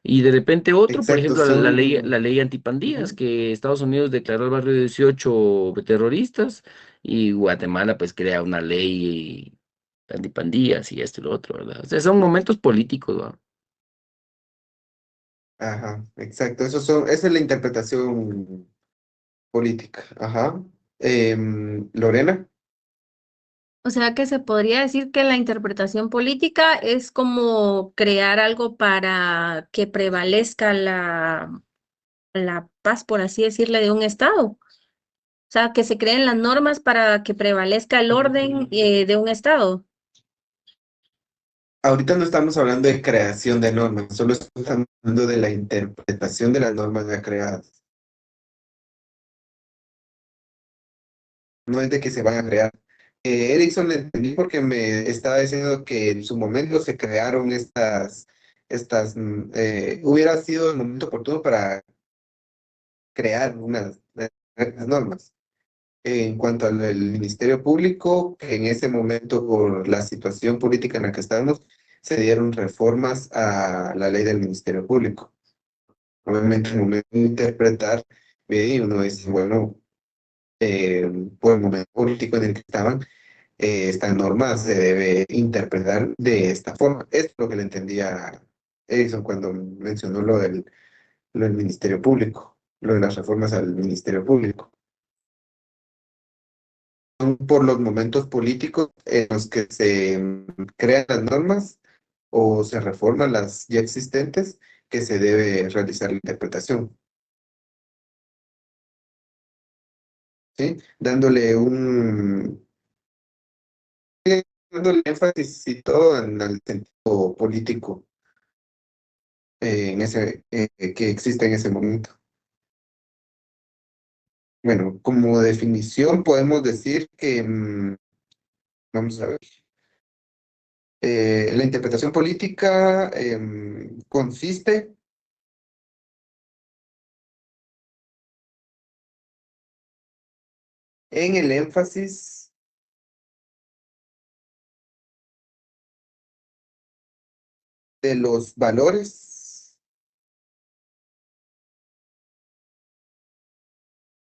Y de repente otro, por Exacto, ejemplo, la son... ley antipandillas, Ujú. que Estados Unidos declaró el barrio 18 terroristas y Guatemala pues crea una ley antipandillas y esto y lo otro, ¿verdad? O sea, son momentos políticos, ¿verdad? Ajá, exacto. Esa es la interpretación política. Ajá. Lorena. O sea que se podría decir que la interpretación política es como crear algo para que prevalezca la paz, por así decirle, de un estado. O sea, que se creen las normas para que prevalezca el orden de un estado. Ahorita no estamos hablando de creación de normas, solo estamos hablando de la interpretación de las normas ya creadas. No es de que se van a crear. Erickson le entendí porque me estaba diciendo que en su momento se crearon hubiera sido el momento oportuno para crear unas normas. En cuanto al Ministerio Público, que en ese momento, por la situación política en la que estábamos, se dieron reformas a la ley del Ministerio Público. Obviamente, en el momento de interpretar, uno dice, bueno, por el momento político en el que estaban, esta norma se debe interpretar de esta forma. Esto es lo que le entendía a Edison cuando mencionó lo del Ministerio Público, lo de las reformas al Ministerio Público. Son por los momentos políticos en los que se crean las normas o se reforman las ya existentes que se debe realizar la interpretación, ¿sí? Dándole énfasis y todo en el sentido político que existe en ese momento. Bueno, como definición podemos decir que, vamos a ver, la interpretación política consiste en el énfasis de los valores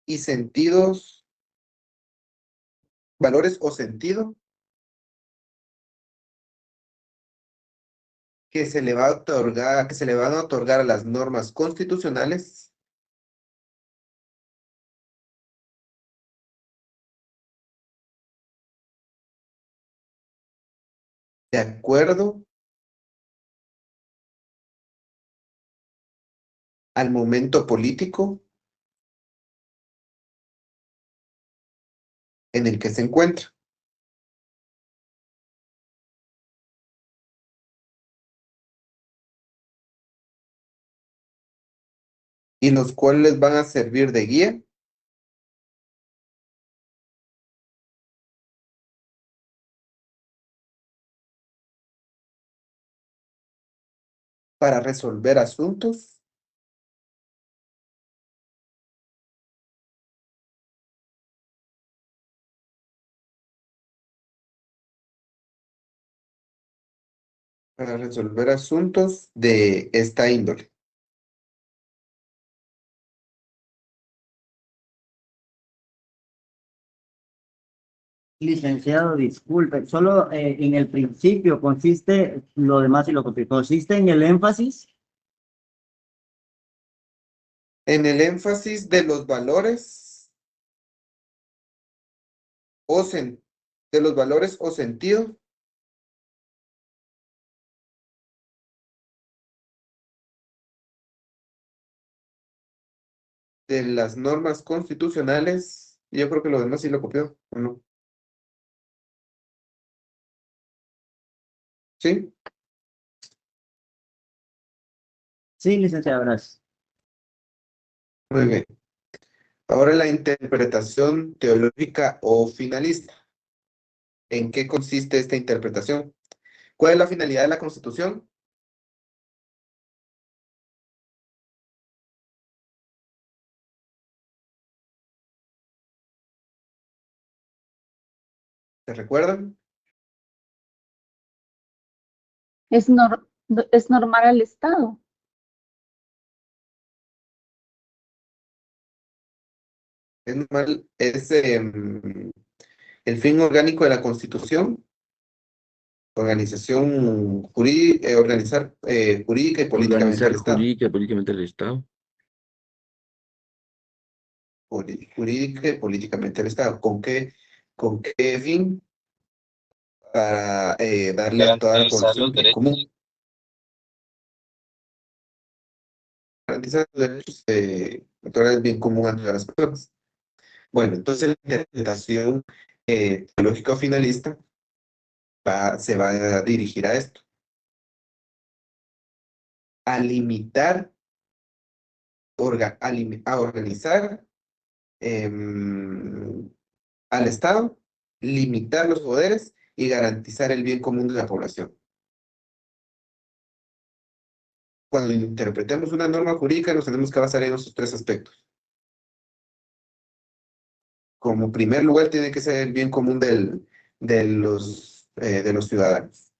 y sentidos, valores o sentido que se le va a otorgar, que se le van a otorgar a las normas constitucionales de acuerdo al momento político en el que se encuentra. Y los cuales van a servir de guía para resolver asuntos de esta índole. Licenciado, disculpe, solo en el principio consiste, lo demás y lo que consiste en el énfasis. En el énfasis de los valores de los valores o sentido de las normas constitucionales. Yo creo que lo demás sí lo copió, ¿o no? ¿Sí? Sí, licenciado, gracias. Muy bien. Ahora la interpretación teológica o finalista. ¿En qué consiste esta interpretación? ¿Cuál es la finalidad de la Constitución? ¿Se recuerdan? Es normal al Estado. Es normal, es el fin orgánico de la Constitución, organización jurídica, organizar jurídica y políticamente Organizar el Estado. jurídica y políticamente el Estado. Jurídica y políticamente el Estado. ¿Con qué fin? Para darle a toda la población bien común. Garantizar los derechos, otorgar el bien común a todas las personas. Bueno, entonces la interpretación teológica o finalista se va a dirigir a esto. A limitar, a organizar al Estado, limitar los poderes y garantizar el bien común de la población. Cuando interpretemos una norma jurídica nos tenemos que basar en esos tres aspectos. como primer lugar tiene que ser el bien común de los ciudadanos.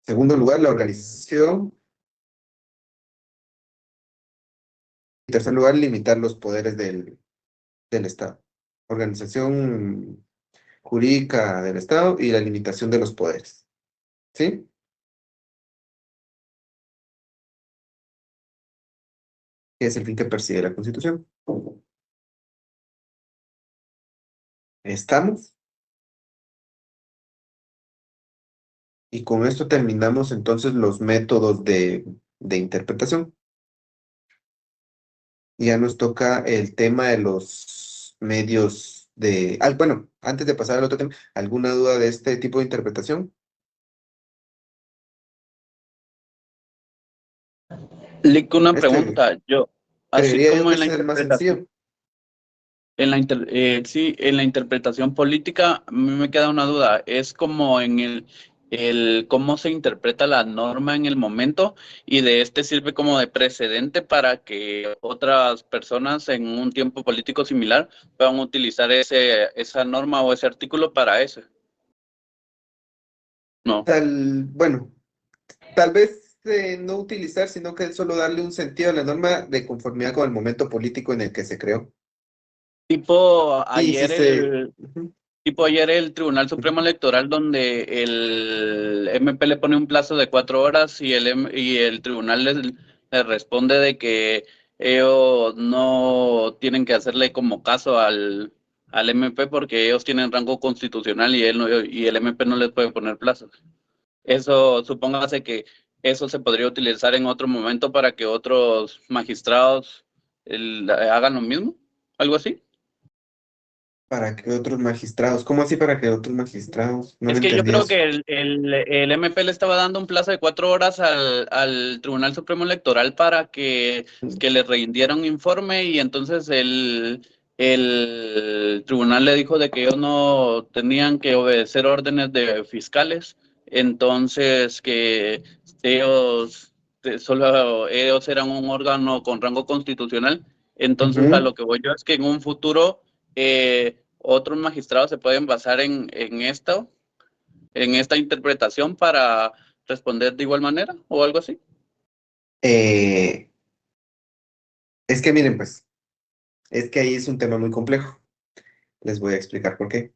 Segundo lugar, la organización. En tercer lugar, limitar los poderes del Estado. Organización jurídica del Estado y la limitación de los poderes. ¿Sí? Que es el fin que persigue la Constitución. ¿Estamos? Y con esto terminamos entonces los métodos de interpretación. Ya nos toca el tema de los medios de... bueno, antes de pasar al otro tema, ¿alguna duda de este tipo de interpretación? Lick, una pregunta. Yo, así Creería yo como que en la ese es el más interpretación, sencillo. sí, en la interpretación política, a mí me queda una duda. Es como en el cómo se interpreta la norma en el momento, y de este sirve como de precedente para que otras personas en un tiempo político similar puedan utilizar esa norma o ese artículo para eso. No. Bueno, tal vez no utilizar, sino que solo darle un sentido a la norma de conformidad con el momento político en el que se creó. Tipo Y si ayer Ujú. Tipo ayer el Tribunal Supremo Electoral, donde el MP le pone un plazo de 4 horas y el tribunal le responde de que ellos no tienen que hacerle como caso al MP porque ellos tienen rango constitucional y el MP no les puede poner plazos. Eso, supóngase que eso se podría utilizar en otro momento para que otros magistrados hagan lo mismo, algo así. Para que otros magistrados, ¿cómo así para que otros magistrados? No Es lo que yo entendí creo eso. que el MP le estaba dando un plazo de 4 horas al Tribunal Supremo Electoral para que le rindiera un informe, y entonces el tribunal le dijo de que ellos no tenían que obedecer órdenes de fiscales, entonces que solo ellos eran un órgano con rango constitucional. Entonces a Ujú. lo que voy yo es que en un futuro otros magistrados se pueden basar en esta interpretación para responder de igual manera o algo así. Es que miren, pues, es que ahí es un tema muy complejo. Les voy a explicar por qué.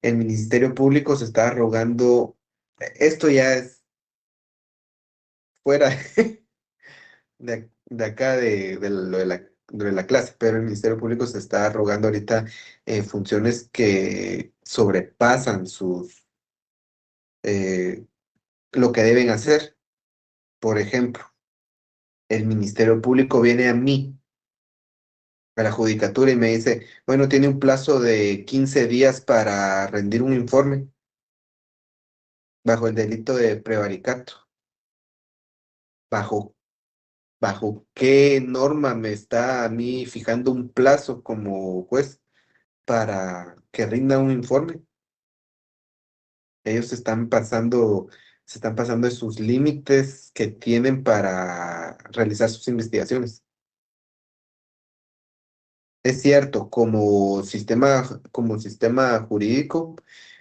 El Ministerio Público se está arrogando, esto ya es fuera de acá de lo de la clase, pero el Ministerio Público se está arrogando ahorita funciones que sobrepasan lo que deben hacer. Por ejemplo, el Ministerio Público viene a mí, a la judicatura, y me dice, bueno, tiene un plazo de 15 días para rendir un informe bajo el delito de prevaricato. ¿Bajo qué norma me está a mí fijando un plazo como juez para que rinda un informe? Ellos se están pasando de sus límites que tienen para realizar sus investigaciones. Es cierto, como sistema jurídico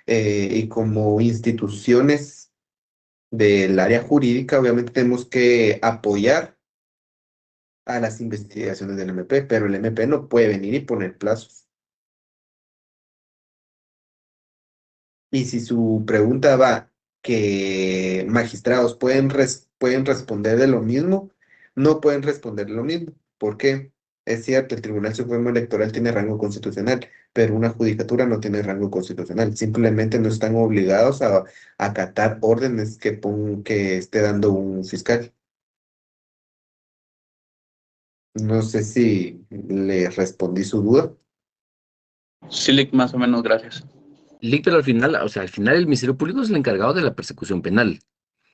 y como instituciones del área jurídica, obviamente tenemos que apoyar a las investigaciones del MP, pero el MP no puede venir y poner plazos. Y si su pregunta va que magistrados pueden responder de lo mismo, no pueden responder de lo mismo. ¿Por qué? Es cierto, el Tribunal Supremo Electoral tiene rango constitucional, pero una judicatura no tiene rango constitucional. Simplemente no están obligados a acatar órdenes que esté dando un fiscal. No sé si le respondí su duda. Sí, Lick, más o menos, gracias. Lick, pero al final, o sea, al final el Ministerio Público es el encargado de la persecución penal.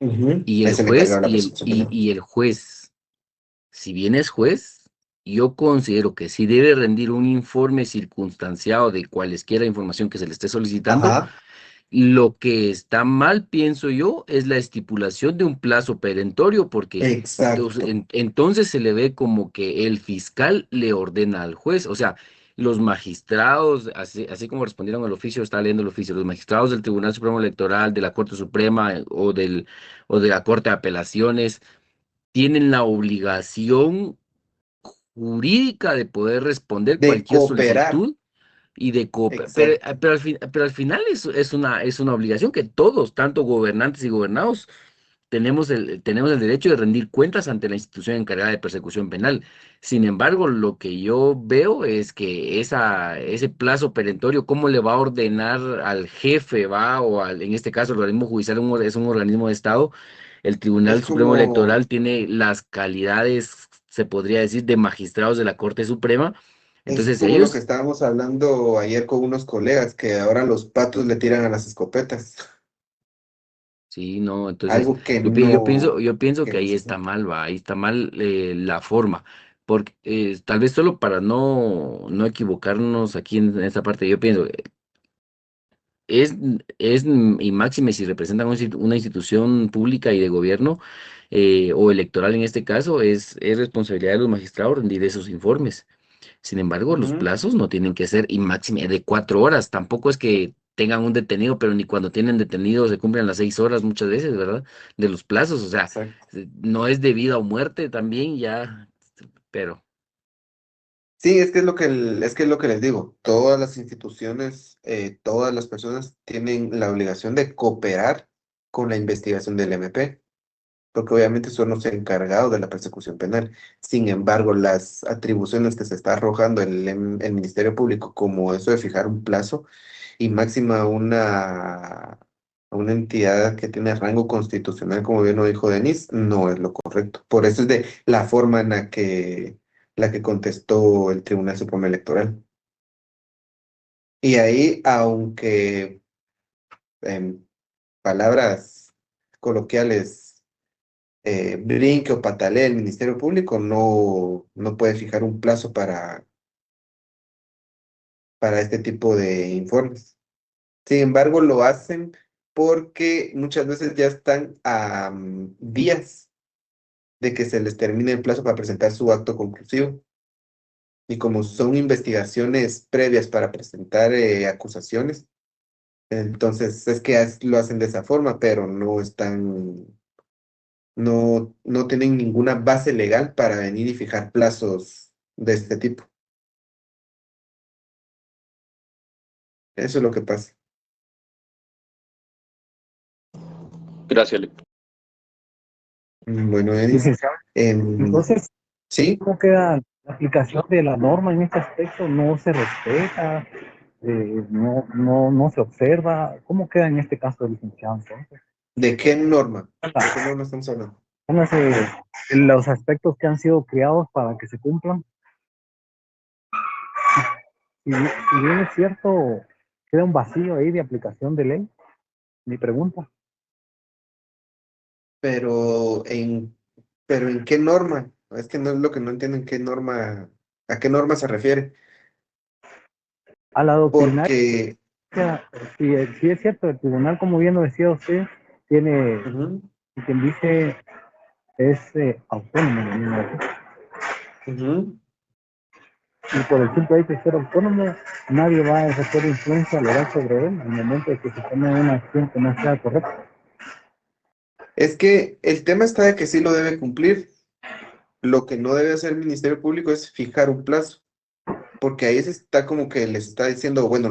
Y el Es el encargado juez, de la persecución penal. y el juez, si bien es juez, yo considero que sí debe rendir un informe circunstanciado de cualesquiera información que se le esté solicitando, Ajá. Lo que está mal, pienso yo, es la estipulación de un plazo perentorio, porque Exacto. entonces se le ve como que el fiscal le ordena al juez. O sea, los magistrados, así como respondieron al oficio, estaba leyendo el oficio, los magistrados del Tribunal Supremo Electoral, de la Corte Suprema o de la Corte de Apelaciones, tienen la obligación jurídica de poder responder De cualquier cooperar. solicitud y de cooperar. Exacto. Pero al final es una obligación que todos, tanto gobernantes y gobernados, tenemos el derecho de rendir cuentas ante la institución encargada de persecución penal. Sin embargo, lo que yo veo es que ese plazo perentorio, ¿cómo le va a ordenar al jefe, en este caso, el organismo judicial es un organismo de Estado? El Tribunal Es Supremo como, Electoral tiene las calidades, se podría decir, de magistrados de la Corte Suprema. es Entonces como lo que ellos, estábamos hablando ayer con unos colegas, que ahora los patos le tiran a las escopetas. sí, no, entonces Algo que yo pienso que no ahí se está hace. mal, ahí está mal la forma, porque tal vez solo para no equivocarnos aquí en esta parte, yo pienso, es, y máxime si representan una institución pública y de gobierno, o electoral en este caso, es responsabilidad de los magistrados rendir esos informes. Sin embargo, los Ujú. plazos no tienen que ser y máxime de 4 horas. Tampoco es que tengan un detenido, pero ni cuando tienen detenido se cumplen las 6 horas muchas veces, ¿verdad? De los plazos. O sea, Exacto. no es de vida o muerte también, ya, pero Sí, es que es que es lo que les digo. Todas las instituciones, todas las personas tienen la obligación de cooperar con la investigación del MP, porque obviamente son los encargados de la persecución penal. Sin embargo, las atribuciones que se está arrojando el Ministerio Público, como eso de fijar un plazo y máxima a una entidad que tiene rango constitucional, como bien lo dijo Denis, no es lo correcto. Por eso es de la forma en la que contestó el Tribunal Supremo Electoral. Y ahí, aunque en palabras coloquiales brinque o patalee el Ministerio Público, no puede fijar un plazo para este tipo de informes. Sin embargo, lo hacen porque muchas veces ya están a días de que se les termine el plazo para presentar su acto conclusivo. Y como son investigaciones previas para presentar acusaciones, entonces es que lo hacen de esa forma, pero no tienen ninguna base legal para venir y fijar plazos de este tipo. Eso es lo que pasa. Gracias, Lic. Bueno, Denis, Licenciado, entonces, sí. ¿cómo queda la aplicación de la norma en este aspecto? ¿No se respeta? ¿No se observa? ¿Cómo queda en este caso, licenciado? Entonces, ¿De qué norma? ¿De qué norma estamos hablando? póngase los aspectos que han sido creados para que se cumplan. Si bien es cierto, queda un vacío ahí de aplicación de ley, mi pregunta. Pero pero ¿en qué norma? Es que no es lo que no entiendo a qué norma se refiere. A la doctrinaria, Porque, si es cierto, el tribunal, como bien lo decía usted, tiene, ujú, quien dice, es autónomo. ¿No? ujú. Y por el simple hecho de ser autónomo, nadie va a ejercer influencia legal sobre él en el momento de que se tome una acción que no sea correcta. Es que el tema está de que sí lo debe cumplir. Lo que no debe hacer el Ministerio Público es fijar un plazo, porque ahí se está como que les está diciendo, bueno,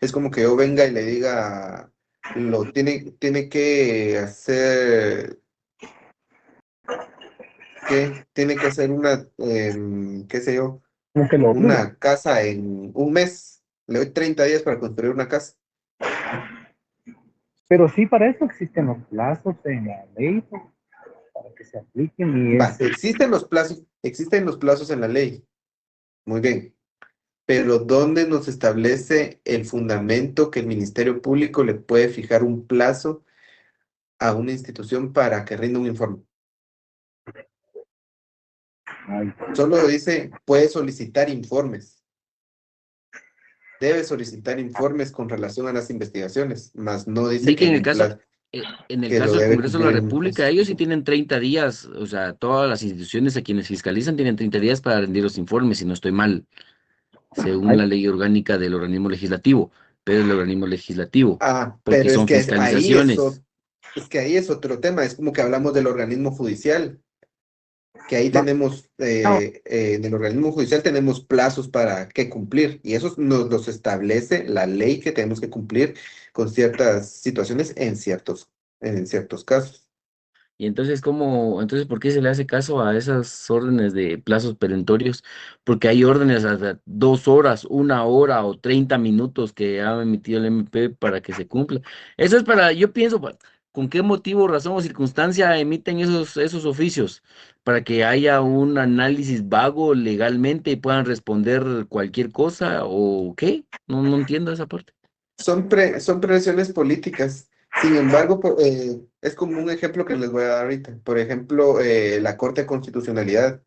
es como que yo venga y le diga, tiene que hacer, ¿qué? Tiene que hacer qué sé yo, Como que lo obliga. una casa en un mes. Le doy 30 días para construir una casa. Pero sí, para eso existen los plazos en la ley, pues, para que se apliquen y Va, existen los plazos en la ley. Muy bien. Pero ¿dónde nos establece el fundamento que el Ministerio Público le puede fijar un plazo a una institución para que rinda un informe? ay, Solo dice, puede solicitar informes. debe solicitar informes con relación a las investigaciones, mas no dice Di que que en en el un caso, plazo en el que lo caso del debe Congreso de la cumplir en un República, plazo. ellos sí tienen 30 días, o sea, todas las instituciones a quienes fiscalizan tienen 30 días para rendir los informes, si no estoy mal, según la ley orgánica del organismo legislativo, pero el organismo legislativo, Ah, porque pero es son que fiscalizaciones. ahí es otro tema, es como que hablamos del organismo judicial, que ahí tenemos, en el organismo judicial tenemos plazos para que cumplir, y esos nos los establece la ley que tenemos que cumplir con ciertas situaciones en ciertos casos. Y entonces, entonces, ¿por qué se le hace caso a esas órdenes de plazos perentorios? Porque hay órdenes hasta 2 horas, 1 hora o 30 minutos que ha emitido el MP para que se cumpla. Eso es yo pienso, ¿con qué motivo, razón o circunstancia emiten esos oficios? Para que haya un análisis vago legalmente y puedan responder cualquier cosa o qué? No entiendo esa parte. Son presiones políticas. Sin embargo, es como un ejemplo que les voy a dar ahorita. Por ejemplo, la Corte de Constitucionalidad,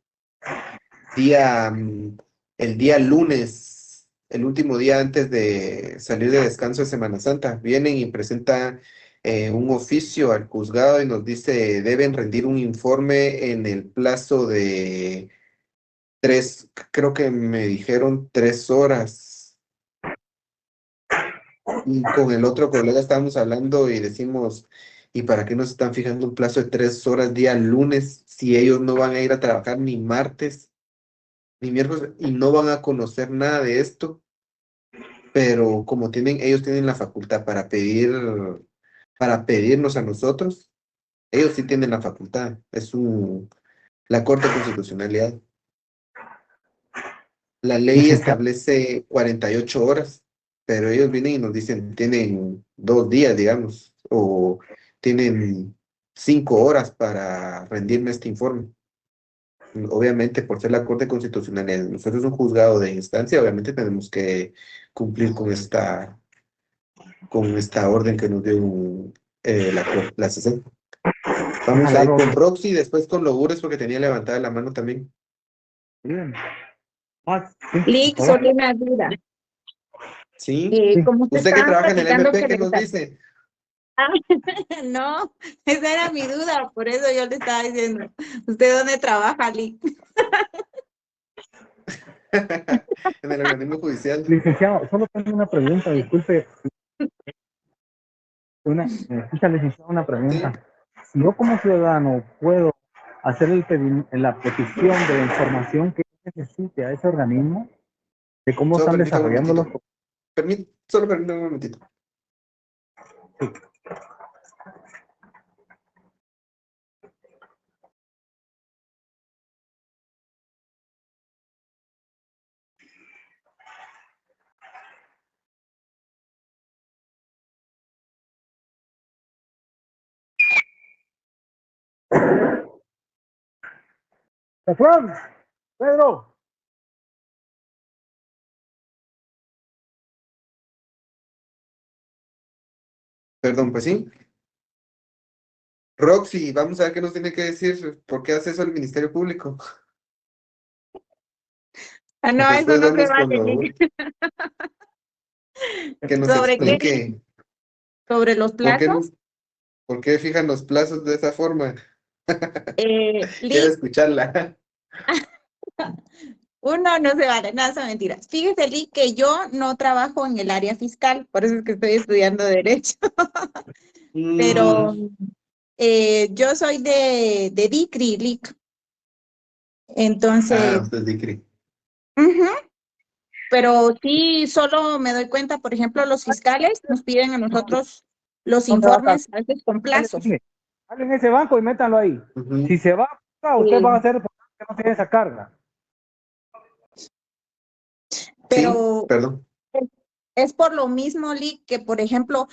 el día lunes, el último día antes de salir de descanso de Semana Santa, vienen y presentan un oficio al juzgado y nos dice, deben rendir un informe en el plazo de creo que me dijeron 3 horas. Y con el otro colega estábamos hablando y decimos, ¿y para qué nos están fijando un plazo de 3 horas día lunes si ellos no van a ir a trabajar ni martes ni miércoles y no van a conocer nada de esto? Pero como ellos tienen la facultad para pedirnos a nosotros, ellos sí tienen la facultad. La Corte de Constitucionalidad. La ley establece 48 horas, pero ellos vienen y nos dicen, tienen 2 días, digamos, o tienen 5 horas para rendirme este informe. Obviamente, por ser la Corte Constitucional, nosotros un juzgado de instancia, obviamente tenemos que cumplir con esta orden que nos dio la CC. Vamos a ir con Roxy y después con Logures porque tenía levantada la mano también. Bien. Lick, solo una duda. Sí. Como Usted que trabaja en el platicando MP, ¿qué le nos está- dice? Ah, no, esa era mi duda, por eso yo le estaba diciendo, ¿usted dónde trabaja, Lick? En el organismo judicial. Licenciado, solo tengo una pregunta, disculpe. Licenciado, una pregunta. Si yo como ciudadano puedo hacer la petición de la información que necesite a ese organismo, de cómo Solo están permítame un desarrollando los... momentito. Solo permítame un momentito. ¡Juan! ¡Pedro! Perdón, pues sí. Roxy, vamos a ver qué nos tiene que decir. ¿Por qué hace eso el Ministerio Público? Ah, no, eso Después no se vamos con vale, lo Lick. que nos ¿Sobre qué? explique. ¿Sobre los ¿Por plazos? qué fijan los plazos de esa forma? Quiero Lick, escucharla. uno no se vale, nada, son mentiras. Fíjese, Lick, que yo no trabajo en el área fiscal, por eso es que estoy estudiando Derecho. Pero yo soy de DICRI, Lick. Entonces, Usted es DICRI. ujú, pero sí, solo me doy cuenta, por ejemplo, los fiscales nos piden a nosotros los ¿Dónde va a informes a veces con plazos. Dale en ese banco y métanlo ahí. Si se va, usted va a hacer que no tiene esa carga. Pero perdón. es por lo mismo, Lick, que por ejemplo,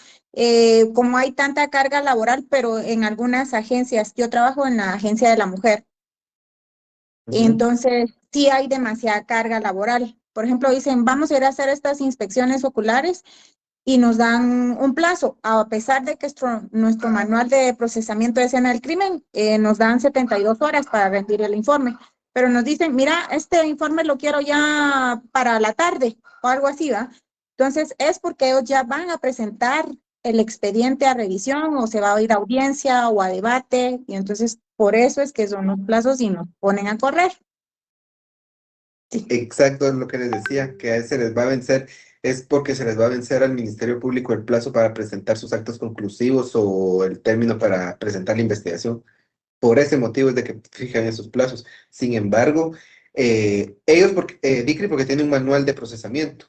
como hay tanta carga laboral, pero en algunas agencias, yo trabajo en la agencia de la mujer, entonces sí hay demasiada carga laboral. Por ejemplo, dicen, vamos a ir a hacer estas inspecciones oculares y nos dan un plazo, a pesar de que nuestro manual de procesamiento de escena del crimen nos dan 72 horas para rendir el informe, pero nos dicen, mira, este informe lo quiero ya para la tarde o algo así, ¿va? Entonces, es porque ellos ya van a presentar el expediente a revisión o se va a ir a audiencia o a debate, y entonces por eso es que son los plazos y nos ponen a correr. Exacto, es lo que les decía, que a ese les va a vencer, es porque se les va a vencer al Ministerio Público el plazo para presentar sus actos conclusivos o el término para presentar la investigación. Por ese motivo es de que fijan esos plazos. Sin embargo, ellos, DICRI porque tiene un manual de procesamiento,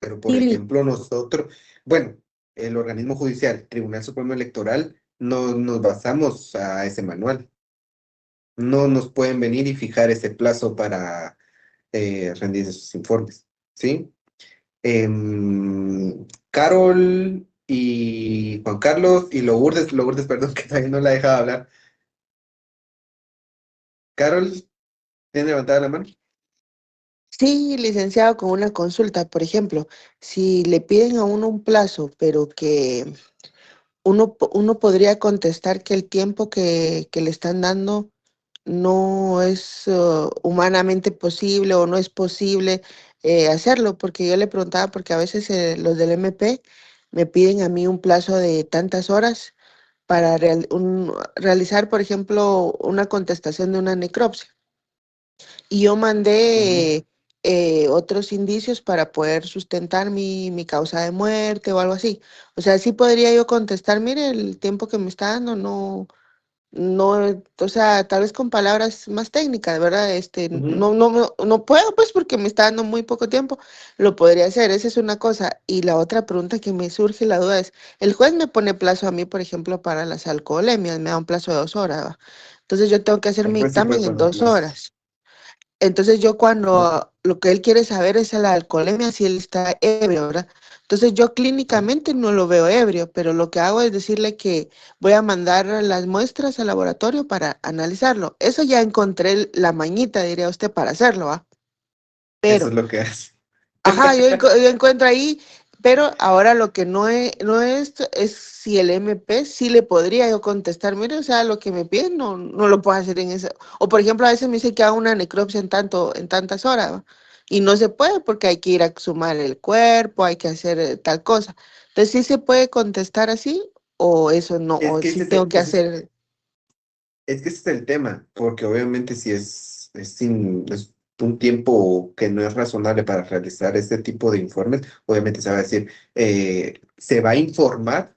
pero por ejemplo nosotros, bueno, el organismo judicial, Tribunal Supremo Electoral, no nos basamos a ese manual. No nos pueden venir y fijar ese plazo para rendir esos informes, ¿sí? Carol y Juan Carlos y Lourdes, perdón, que todavía no la he dejado hablar. Carol, ¿tiene levantada la mano? Sí, licenciado, con una consulta, por ejemplo, si le piden a uno un plazo, pero que uno podría contestar que el tiempo que le están dando no es humanamente posible o no es posible hacerlo, porque yo le preguntaba, porque a veces los del MP me piden a mí un plazo de tantas horas para realizar, por ejemplo, una contestación de una necropsia. Y yo mandé otros indicios para poder sustentar mi causa de muerte o algo así. O sea, sí podría yo contestar, mire, el tiempo que me está dando no, o sea, tal vez con palabras más técnicas, ¿verdad? No puedo, pues, porque me está dando muy poco tiempo, lo podría hacer, esa es una cosa. Y la otra pregunta que me surge la duda es, el juez me pone plazo a mí, por ejemplo, para las alcoholemias, me da un plazo de 2 horas, ¿va? Entonces yo tengo que hacer mi Pues sí puede dictamen en poner 2 plazos. horas. Entonces yo cuando lo que él quiere saber es la alcoholemia, si él está ebrio, ¿verdad? Entonces yo clínicamente no lo veo ebrio, pero lo que hago es decirle que voy a mandar las muestras al laboratorio para analizarlo. Eso ya encontré la mañita, diría usted, para hacerlo, ¿va? Eso Pero, es lo que hace. ajá, yo encuentro ahí, pero ahora lo que no es si el MP sí le podría yo contestar, mire, o sea, lo que me piden no lo puedo hacer en eso. O por ejemplo, a veces me dice que haga una necropsia en tantas horas, ¿va? Y no se puede porque hay que ir a exhumar el cuerpo, hay que hacer tal cosa. Entonces, ¿sí se puede contestar así o eso no? Es O que sí tengo que hacer... ese es el tema, porque obviamente si es un tiempo que no es razonable para realizar este tipo de informes, obviamente se va a decir, se va a informar,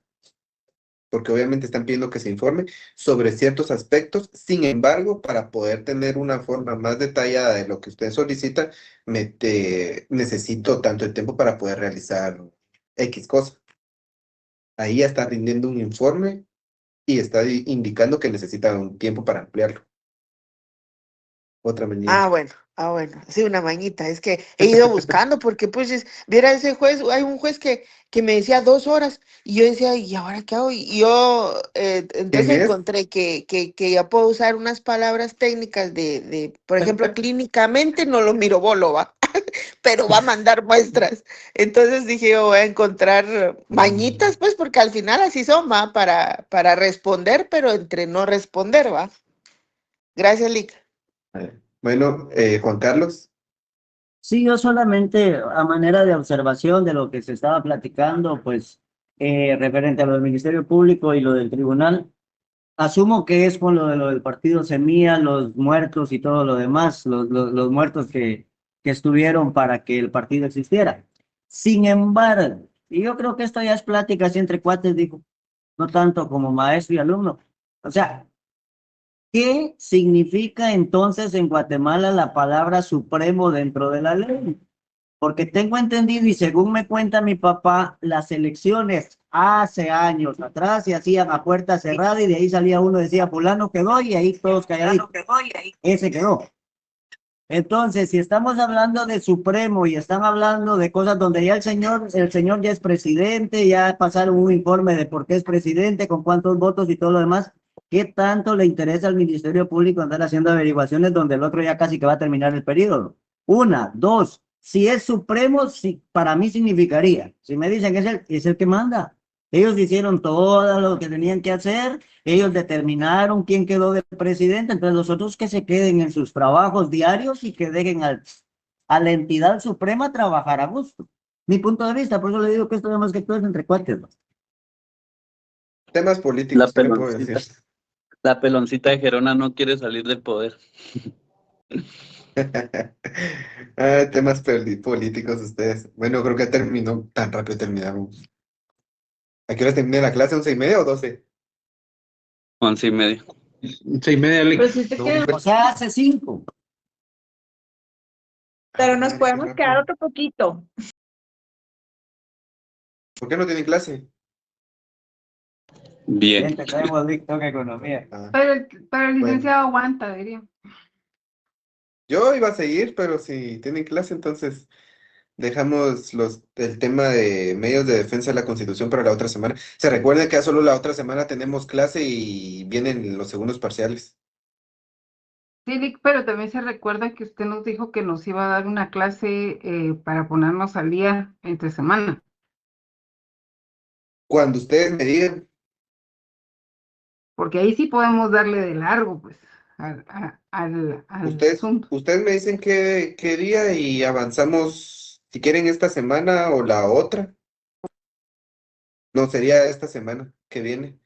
porque obviamente están pidiendo que se informe sobre ciertos aspectos. Sin embargo, para poder tener una forma más detallada de lo que usted solicita, necesito tanto el tiempo para poder realizar X cosa. Ahí ya está rindiendo un informe y está indicando que necesita un tiempo para ampliarlo. Otra mañana. Ah, bueno, sí, una mañita. Es que he ido buscando porque, pues, viera ese juez, hay un juez que me decía 2 horas y yo decía, ¿y ahora qué hago? Y yo ¿Quién entonces es? encontré que ya puedo usar unas palabras técnicas por ejemplo, clínicamente no lo miro bolo, va, pero va a mandar muestras. Entonces dije, yo voy a encontrar mañitas, pues, porque al final así son, va, para responder, pero entre no responder, va. Gracias, Lick. Bueno, Juan Carlos. Sí, yo solamente a manera de observación de lo que se estaba platicando, pues referente a lo del Ministerio Público y lo del tribunal, asumo que es con lo del partido Semilla, los muertos y todo lo demás, los muertos que estuvieron para que el partido existiera. Sin embargo, y yo creo que esto ya es plática así entre cuates, digo, no tanto como maestro y alumno. O sea, ¿qué significa entonces en Guatemala la palabra supremo dentro de la ley? Porque tengo entendido y según me cuenta mi papá, las elecciones hace años atrás se hacían a puerta cerrada y de ahí salía uno y decía fulano quedó y ahí todos calladitos. Ese quedó. Entonces, si estamos hablando de Supremo y están hablando de cosas donde ya el señor ya es presidente, ya pasaron un informe de por qué es presidente, con cuántos votos y todo lo demás, ¿qué tanto le interesa al Ministerio Público andar haciendo averiguaciones donde el otro ya casi que va a terminar el periodo? Una, dos, si es Supremo, sí, para mí significaría, si me dicen que es el que manda. Ellos hicieron todo lo que tenían que hacer, ellos determinaron quién quedó de presidente, entonces los otros que se queden en sus trabajos diarios y que dejen a la entidad suprema trabajar a gusto. Mi punto de vista, por eso le digo que esto no es más que todo es entre cuates, ¿no? Temas La políticos, ¿qué le puedo peloncita, decir? la peloncita de Gerona no quiere salir del poder. Temas políticos ustedes. Bueno, creo que terminó, tan rápido terminamos. ¿A qué hora termina la clase? ¿11:30 o 12? 11:30. 6:30, Lick. Pero si usted No, quiere, O sea, hace 5. Pero nos qué podemos quedar rápido. otro poquito. ¿Por qué no tienen clase? Bien. Tenemos Víctor Economía. Ah, Pero el bueno. licenciado aguanta, diría. Yo iba a seguir, pero si tienen clase, entonces dejamos el tema de medios de defensa de la Constitución para la otra semana. Se recuerden que ya solo la otra semana tenemos clase y vienen los segundos parciales. Sí, Lick, pero también se recuerda que usted nos dijo que nos iba a dar una clase para ponernos al día entre semana. Cuando ustedes me digan, Porque ahí sí podemos darle de largo, pues, al asunto. ustedes me dicen qué día y avanzamos, si quieren esta semana o la otra. No, sería esta semana que viene.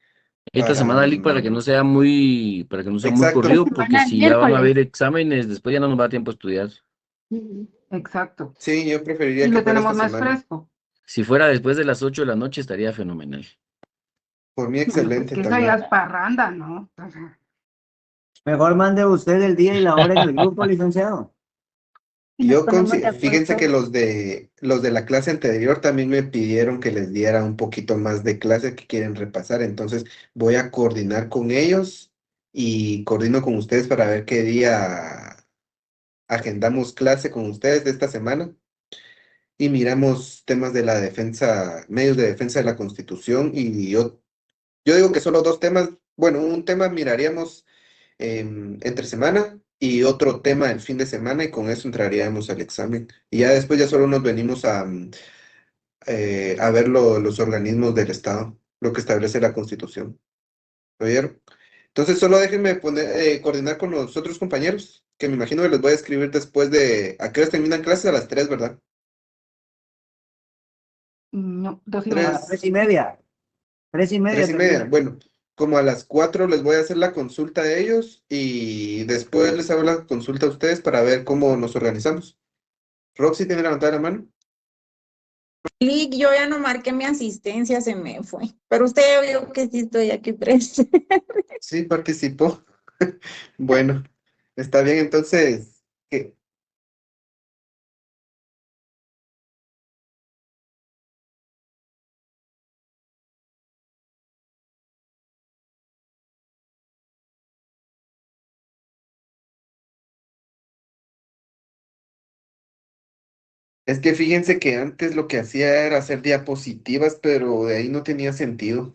Esta semana, Lick, para que no sea muy Exacto. corrido, Esta porque semana, el si ya van a haber miércoles. exámenes, después ya no nos va a dar tiempo a estudiar. Exacto. Sí, yo preferiría Y que lo fuera esta tenemos más semana. fresco. Si fuera después de las 8 de la noche, estaría fenomenal. Por mí, Es excelente que esa ya también. es parranda, ¿no? O sea, Mejor mande usted el día y la hora en el grupo, licenciado. Y nos Yo ponemos de fíjense que acuerdo. los de la clase anterior también me pidieron que les diera un poquito más de clase que quieren repasar. Entonces voy a coordinar con ellos y coordino con ustedes para ver qué día agendamos clase con ustedes de esta semana y miramos temas de la defensa, medios de defensa de la Constitución. Y yo digo que solo dos temas. Bueno, un tema miraríamos entre semana y otro tema el fin de semana y con eso entraríamos al examen. Y ya después ya solo nos venimos a ver los organismos del Estado, lo que establece la Constitución. ¿Oyeron? Entonces solo déjenme coordinar con los otros compañeros, que me imagino que les voy a escribir después de... ¿A qué horas terminan clases? A las 3, ¿verdad? no, 2:30. A las 3:30. 3:30 3:30. termina. Bueno, como a las 4 les voy a hacer la consulta a ellos y después les hago la consulta a ustedes para ver cómo nos organizamos. Roxy, ¿tiene levantada la mano? Lick, yo ya no marqué mi asistencia, se me fue. Pero usted ya vio que sí estoy aquí presente. Sí, participó. Bueno, está bien, entonces, ¿qué? Es que fíjense que antes lo que hacía era hacer diapositivas, pero de ahí no tenía sentido,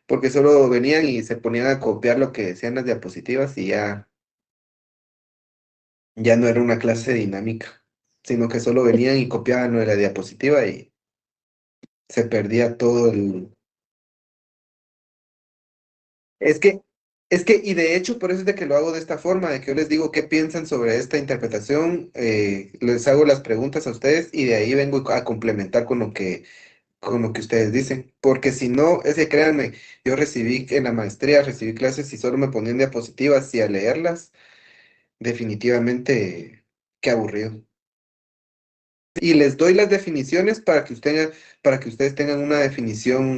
porque solo venían y se ponían a copiar lo que decían las diapositivas y ya no era una clase dinámica, sino que solo venían y copiaban lo de la diapositiva y se perdía todo el... Es que, y de hecho, por eso es de que lo hago de esta forma, de que yo les digo qué piensan sobre esta interpretación, les hago las preguntas a ustedes y de ahí vengo a complementar con lo que ustedes dicen. Porque si no, es que créanme, yo recibí en la maestría, recibí clases y solo me ponían diapositivas y a leerlas, definitivamente, qué aburrido. Y les doy las definiciones para que ustedes tengan una definición